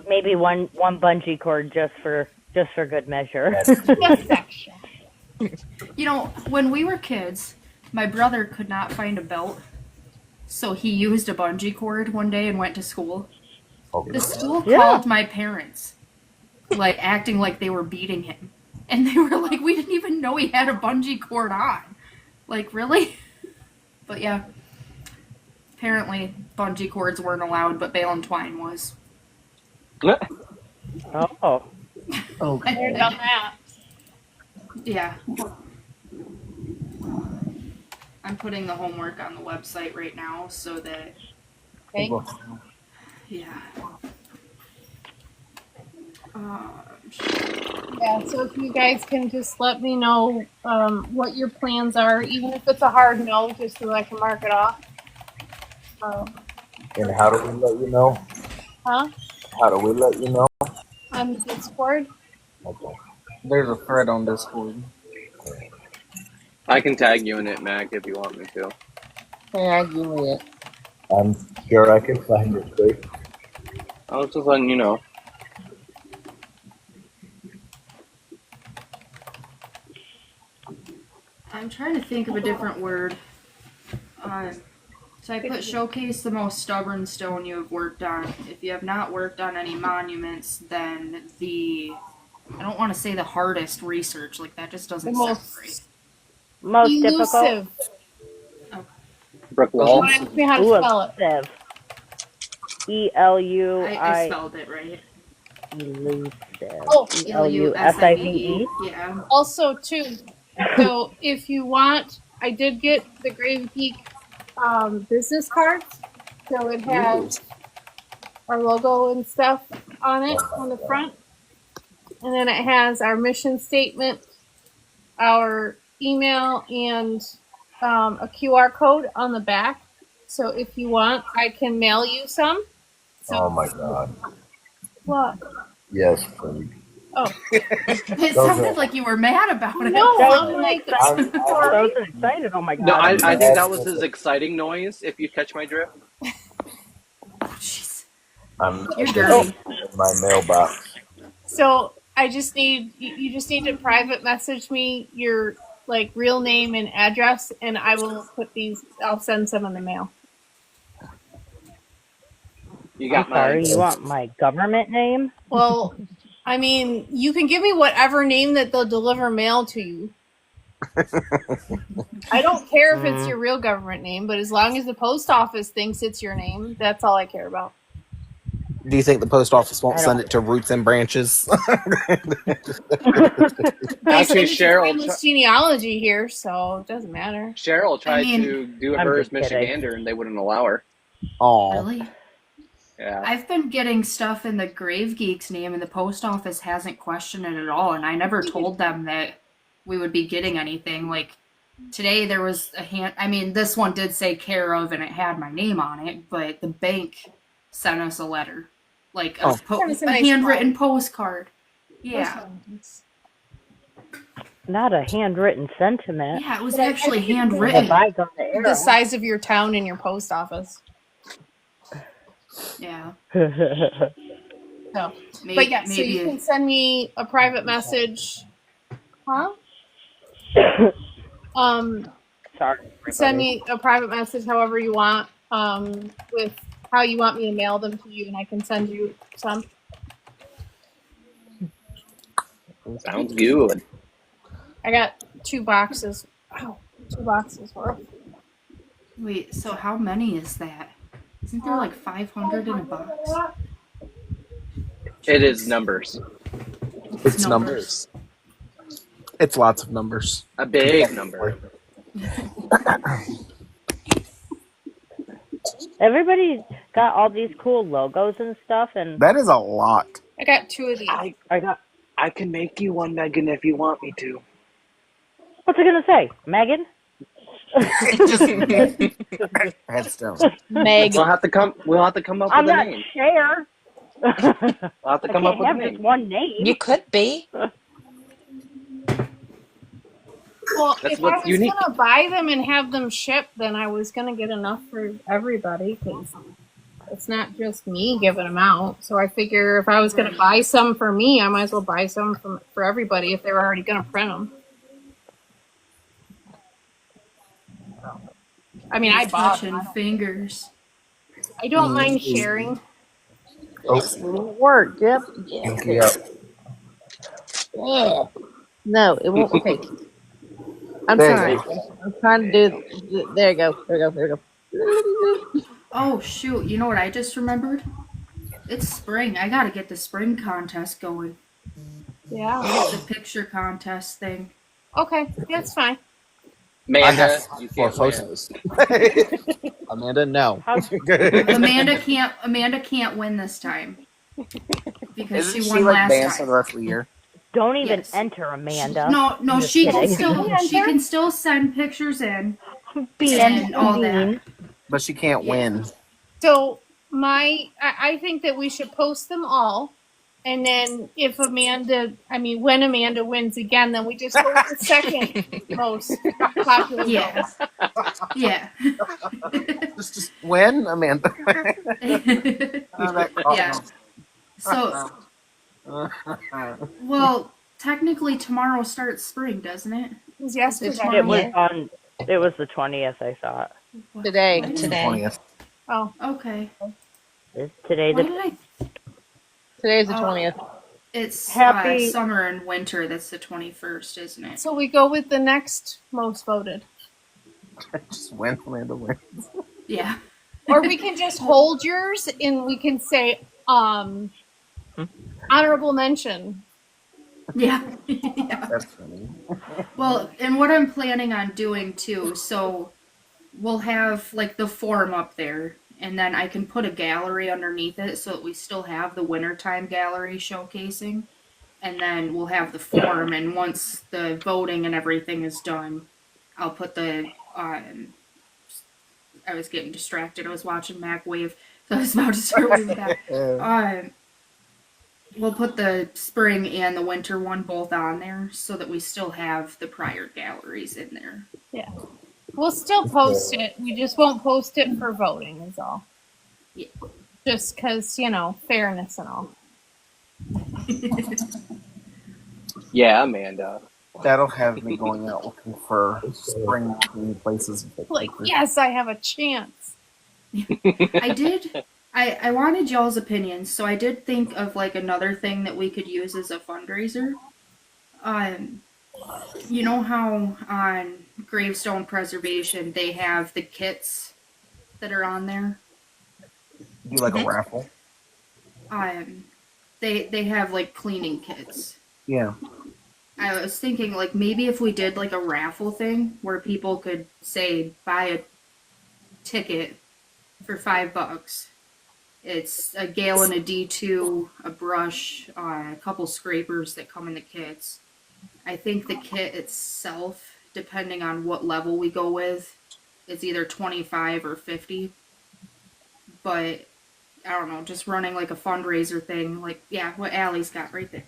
Maybe one bungee cord just for good measure. You know, when we were kids, my brother could not find a belt, so he used a bungee cord one day and went to school. The school called my parents, acting like they were beating him. And they were like, we didn't even know he had a bungee cord on. Like, really? But yeah, apparently bungee cords weren't allowed, but bale and twine was. Oh. I heard about that. Yeah. I'm putting the homework on the website right now so that... Okay. Yeah. Yeah, so if you guys can just let me know what your plans are, even if it's a hard no, just so I can mark it off. And how do we let you know? Huh? How do we let you know? On Discord? Okay. There's a thread on Discord. I can tag you in it, Mac, if you want me to. Tag you in it. I'm sure I can find it quick. I was just letting you know. I'm trying to think of a different word. So I put showcase the most stubborn stone you have worked on. If you have not worked on any monuments, then I don't want to say the hardest research, like that just The doesn't sound most great. Most difficult. elusive. Brick Don't wall. ask me how to spell it. Elusive. I spelled it right. Elusive. Oh, ELUSIVE. Yeah. also too. So if you want, I did get the Grave Peak business cards. So it has our logo and stuff on it on the front, and then it has our mission statement, our email, and a QR code on the back. So if you want, I can mail you some. So Oh my god. what? Yes, please. Oh, It sounded like you were mad about it. no, I'm Frozen like, excited. Frozen excited. Oh my god. No, I think that was his exciting noise, if you catch my drift. Oh, jeez. You're dirty. in my mailbox. so I just need you just need to private message me your like real name and address, and I will put these. I'll send some in the mail. You got I'm sorry, mine. you want my government name? Well, I mean, you can give me whatever name that they'll deliver mail to you. I don't care if it's your real government name, but as long as the post office thinks it's your name, that's all I care about. Do you think the post office won't send it to Roots and Branches? Actually, Cheryl, Timeless genealogy here, so it doesn't matter. Cheryl tried to do I'm hers just kidding. Michigander, and they wouldn't allow her. Oh, Really? Yeah. I've been getting stuff in the Grave Geek's name, and the post office hasn't questioned it at all. And I never told them that we would be getting anything. Like today, there was a hand. I mean, this one did say care of, and it had my name on it. But the bank sent us a letter, like a handwritten postcard. Yeah. Not a handwritten sentiment. Yeah, it was actually handwritten. The size of your town and your post office. Yeah. So, but yeah, so you can send me a private message. Huh? Sorry. Send me a private message however you want, with how you want me to mail them to you, and I can send you some. Sounds good. I got 2 boxes. Wow, 2 boxes worth. Wait, so how many is that? Isn't there like 500 in a box? It is numbers. It's numbers. It's lots of numbers. A big number. Everybody's got all these cool logos and stuff, and that is a lot. I got 2 of these. I can make you one, Megan, if you want me to. What's it gonna say, Megan? Headstone. Megan. We'll have to come up I'm with a not name. Cher. We'll have to come up with a have name. just one name. You could be. Well, That's if I what's was unique. gonna buy them and have them shipped, then I was gonna get enough for everybody, because it's not just me giving them out. So I figure if I was gonna buy some for me, I might as well buy some for everybody if they were already gonna print them. I mean, I bought them. Fingers. I don't mind sharing. Work, yep. Yeah. Yeah. No, it won't take. I'm There trying. I'm trying to do. There you go. There you go. There you go. Oh shoot! You know what I just remembered? It's spring. I gotta get the spring contest going. Yeah. The picture contest thing. Okay, that's fine. Amanda, you Four can't win. photos. Amanda, no. Amanda can't win this time because Isn't she she won like last banned for time. the rest of the year? Don't even Yes. enter, Amanda. No, Just she can kidding. still send pictures in Bean and all bean. that. But she can't win. So I think that we should post them all, and then when Amanda wins again, then we just go with the second most popular. Yeah. Yeah. Just win, Amanda. Yeah. So, well, technically tomorrow starts spring, doesn't it? It was yesterday. It was the 20th. I thought. Today. Why It's did the Today. 20th. Oh, Okay. Is today Why the did I? Today's the Oh, 20th. it's happy? summer and winter. That's the 21st, isn't it? so we go with the next most voted. Just win, Amanda win. Yeah. Or we can just hold yours and we can say honorable mention. Yeah. Yeah. That's funny. Well, and what I'm planning on doing too, so we'll have like the form up there, and then I can put a gallery underneath it so that we still have the wintertime gallery showcasing. And then we'll have the form, and once the voting and everything is done, I'll put the I was getting distracted. I was watching Mac wave, so I was about to start waving back. We'll put the spring and the winter one both on there so that we still have the prior galleries in there. Yeah. We'll still post it. We just won't post it for voting, is all. Yeah. Just because, fairness and all. Yeah, Amanda. That'll have me going out looking for spring new places to take Like, pictures. yes, I have a chance. I wanted y'all's opinions, so I did think of like another thing that we could use as a fundraiser. You know how on gravestone preservation they have the kits that are on there? Do like a raffle. They have like cleaning kits. Yeah. I was thinking like maybe if we did like a raffle thing where people could say buy a ticket for $5. It's a gallon of D2, a brush, a couple scrapers that come in the kits. I think the kit itself, depending on what level we go with, it's either 25 or 50. But I don't know, just running like a fundraiser thing, like yeah, what Allie's got right there.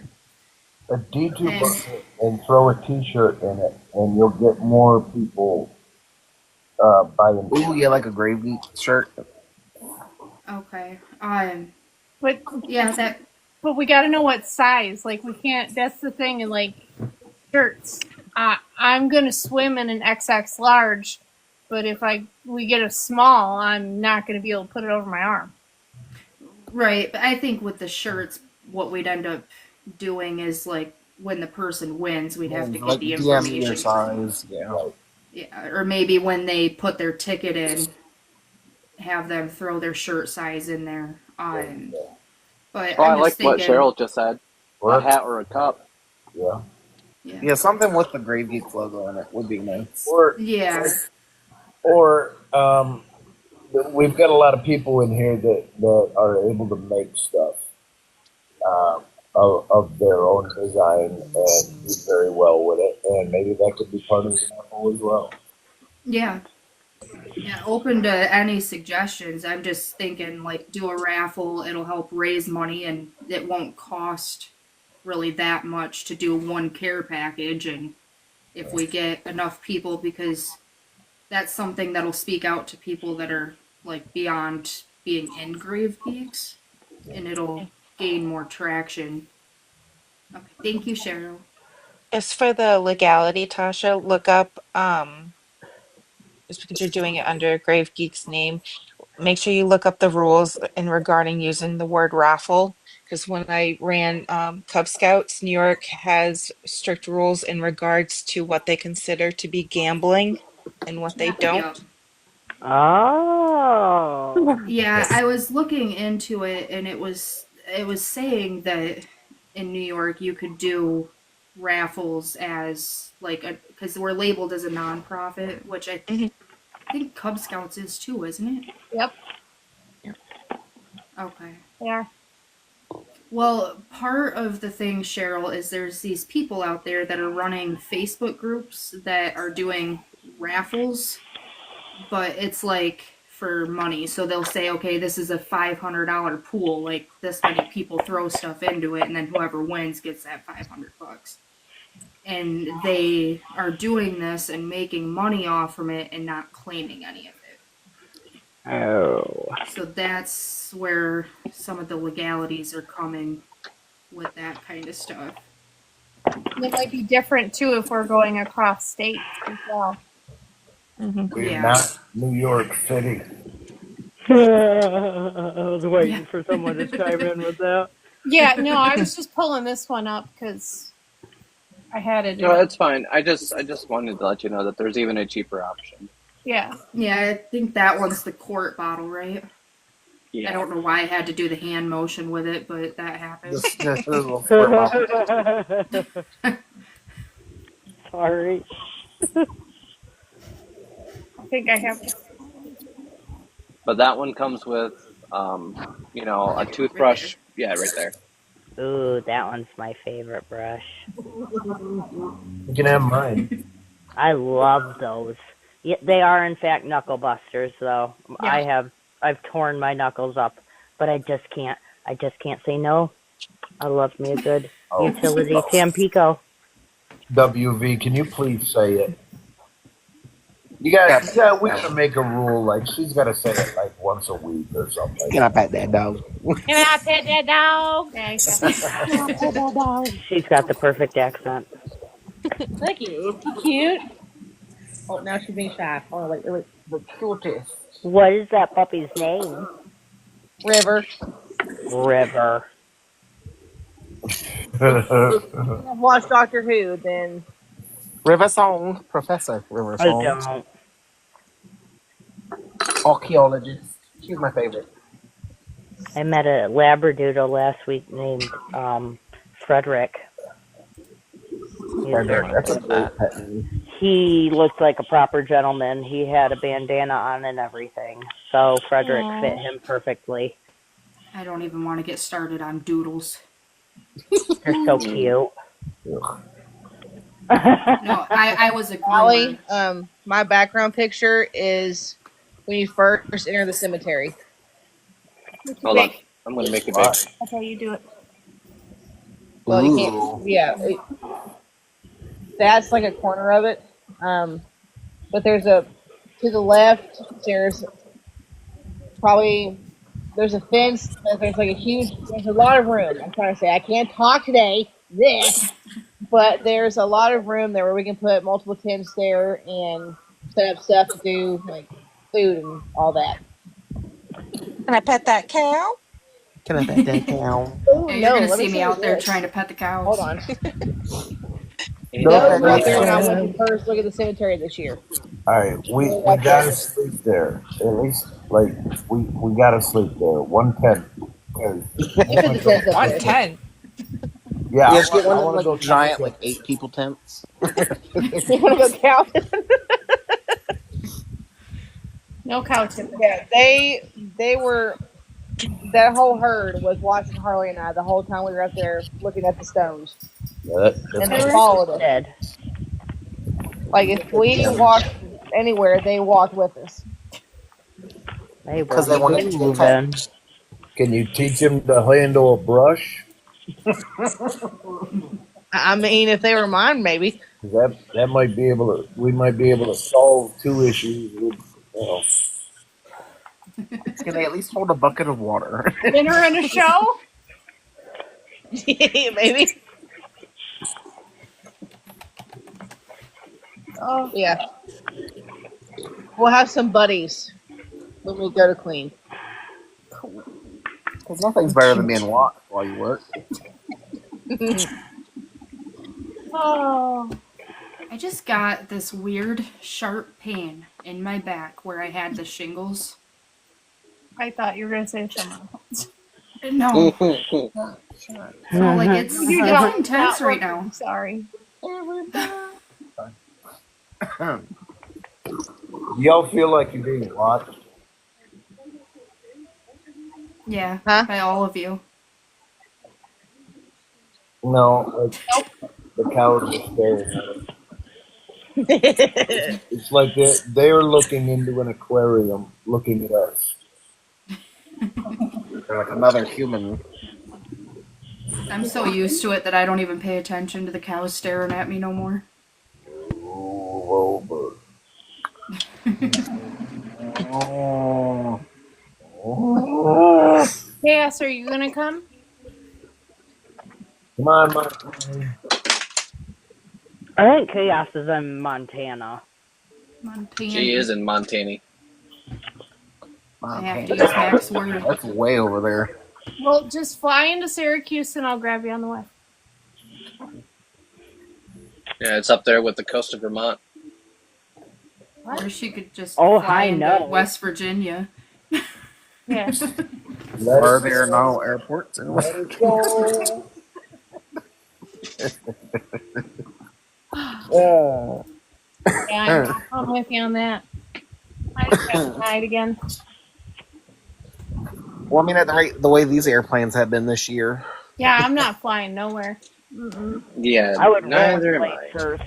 A D2 And bucket and throw a T-shirt in it, and you'll get more people buying. Ooh, yeah, like a grave geek shirt. okay, But yeah, that but we got to know what size. Like, we can't. That's the thing. And like shirts, I'm gonna swim in an XX large, but if we get a small, I'm not gonna be able to put it over my arm. right. But I think with the shirts, what we'd end up doing is like when the person wins, we'd have to get Like the DM information. your size. Yeah. Yeah, or maybe when they put their ticket in, have them throw their shirt size in there. But Oh, I I'm like just what thinking, Cheryl just said. A hat or a cup. Yeah. Yeah, something with the Grave Geek logo on it would be nice. Or we've got a lot of people in here that are able to make stuff of their own design and do very well with it, and maybe that could be part of the raffle as well. yeah, open to any suggestions. I'm just thinking like do a raffle. It'll help raise money, and it won't cost really that much to do one care package. And if we get enough people, because that's something that'll speak out to people that are like beyond being in grave geeks, and it'll gain more traction. Okay, thank you, Cheryl. As for the legality, Tasha, look up just because you're doing it under Grave Geek's name, make sure you look up the rules in regarding using the word raffle. Because when I ran Cub Scouts, New York has strict rules in regards to what they consider to be gambling and what they don't. Yep. Oh. Yeah, I was looking into it, and it was saying that in New York you could do raffles as like a because we're labeled as a nonprofit, which I Mhm. think Cub Scouts is too, isn't it? Yep. Okay. Yeah. Well, part of the thing, Cheryl, is there's these people out there that are running Facebook groups that are doing raffles, but it's like for money. So they'll say, okay, this is a $500 pool. Like this many people throw stuff into it, and then whoever wins gets that $500. And they are doing this and making money off from it and not claiming any of it. Oh. So that's where some of the legalities are coming with that kind of stuff. It might be different too if we're going across states as well. We're Yeah. not New York City. I was waiting Yeah. for someone to chime in with that. Yeah, no, I was just pulling this one up because I had it. No, that's fine. I just wanted to let you know that there's even a cheaper option. Yeah. Yeah, I think that one's the quart bottle, right? Yeah. I don't know why I had to do the hand motion with it, but that happened. Just a little squirt bottle. Sorry. I think I have. But that one comes with, a toothbrush. Yeah, right there. Ooh, that one's my favorite brush. You can have mine. I love those. Yeah, they are in fact knuckle busters, though. Yeah. I've torn my knuckles up, but I just can't say no. I love me a good utility Tampico. WV, can you please say it? We gotta make a rule, like she's gotta say it like once a week or something. Can I pat that dog? Can I pet that dog? Yeah, She's got the perfect accent. Thank you. Is she cute? Oh, now she's being shy. Oh, wait. The cutest. What is that puppy's name? River. River. I've watched Doctor Who, then. River Song. Professor River I Song. don't. Archaeologist. She's my favorite. I met a Labradoodle last week named Frederick. That's a great pet name. He looked like a proper gentleman. He had a bandana on and everything. So Frederick fit him perfectly. I don't even want to get started on doodles. They're so cute. No, I was a Allie, groomer. my background picture is when you first enter the cemetery. Hold on. I'm going to make it big. Okay, you do it. Well, you can't. Yeah. That's like a corner of it. But to the left, there's a fence. There's a lot of room. I'm trying to say, I can't talk today. But there's a lot of room there where we can put multiple tents there and set up stuff to do, like food and all that. Can I pet that cow? Can I pet that cow? Oh, Yeah, you're gonna let me see me show out you there this. trying to pet the cows. Hold on. No, Those right there when I went to first look at the cemetery this year. Alright, we gotta sleep there. At least, like, we gotta sleep there. 110. You can just set One up 10. Yeah, Just get one I of wanna them go like giant, check like 8 people tents. You want to go count? No cow tip. Yeah, they were. That whole herd was watching Harley and I the whole time we were up there looking at the stones, and they followed us. Dead. Like if we walked anywhere, they walked with us. They were Because they want to moving. pet. Can you teach him to handle a brush? I mean, if they were mine, maybe. That might be able to. We might be able to solve 2 issues with. Can they at least hold a bucket of water? Dinner and a show? Maybe. Oh, Yeah. We'll have some buddies when we go to clean. Because nothing's better than being watched while you work. oh. I just got this weird sharp pain in my back where I had the shingles. I thought you were gonna say someone else. No. So, like, it's so intense right now. I'm sorry. Y'all feel like you're being watched? Yeah, Huh? by all of you. No, like the cows are staring at us. It's like they're looking into an aquarium, looking at us. They're like another human. I'm so used to it that I don't even pay attention to the cows staring at me no more. Ooh, Robert. Chaos, are you gonna come? Come on, Mom. I think Chaos is in Montana. Montana. She is in Montana. I have to use Mac's word. That's way over there. Well, just fly into Syracuse and I'll grab you on the way. Yeah, it's up there with the coast of Vermont. Or she could just Oh, fly I into know. West Virginia. Yeah. Are there no airports in West Let it go. Oh. Yeah, I'm with you on that. I just got denied again. Well, I mean, at the way these airplanes have been this year. Yeah, I'm not flying nowhere. Mm-mm. Yeah, I would neither am rollerblade I. first.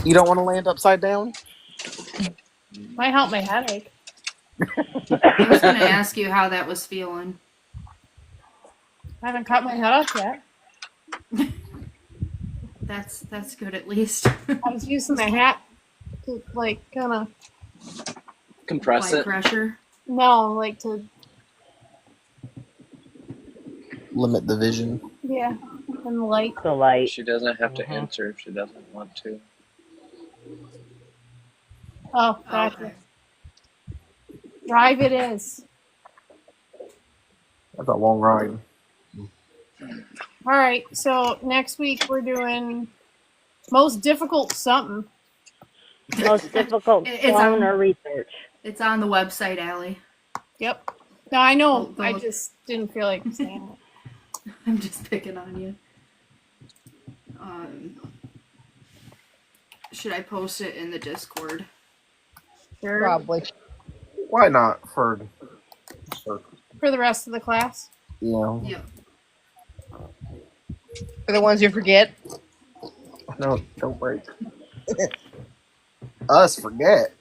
You don't want to land upside down? Might help my headache. I was going to ask you how that was feeling. I haven't cut my head off yet. That's good at least. I was using my hat to kind of Compress Apply it. pressure. to Limit the vision. and the light. The light. She doesn't have to answer if she doesn't want to. Oh, gotcha. Okay. Drive it is. That's a long ride. All right, so next week we're doing most difficult something. Most difficult It's stone on- or research. It's on the website, Allie. Yep. No, I know. Go I look. just didn't feel like saying it. I'm just picking on you. Should I post it in the Discord? Sure. Probably. Why not? For For the rest of the class. you Yep. For the ones you forget. no, don't break. Us forget.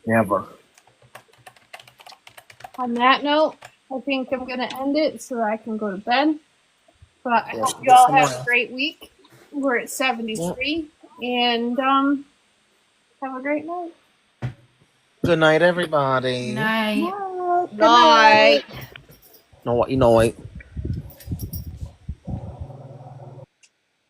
Never. On that note, I think I'm going to end it so that I can go to bed. But I Yeah, hope you all get have some a great week. We're at 73. And have a great night. Good night, everybody. Night. Good Night. No, you know what?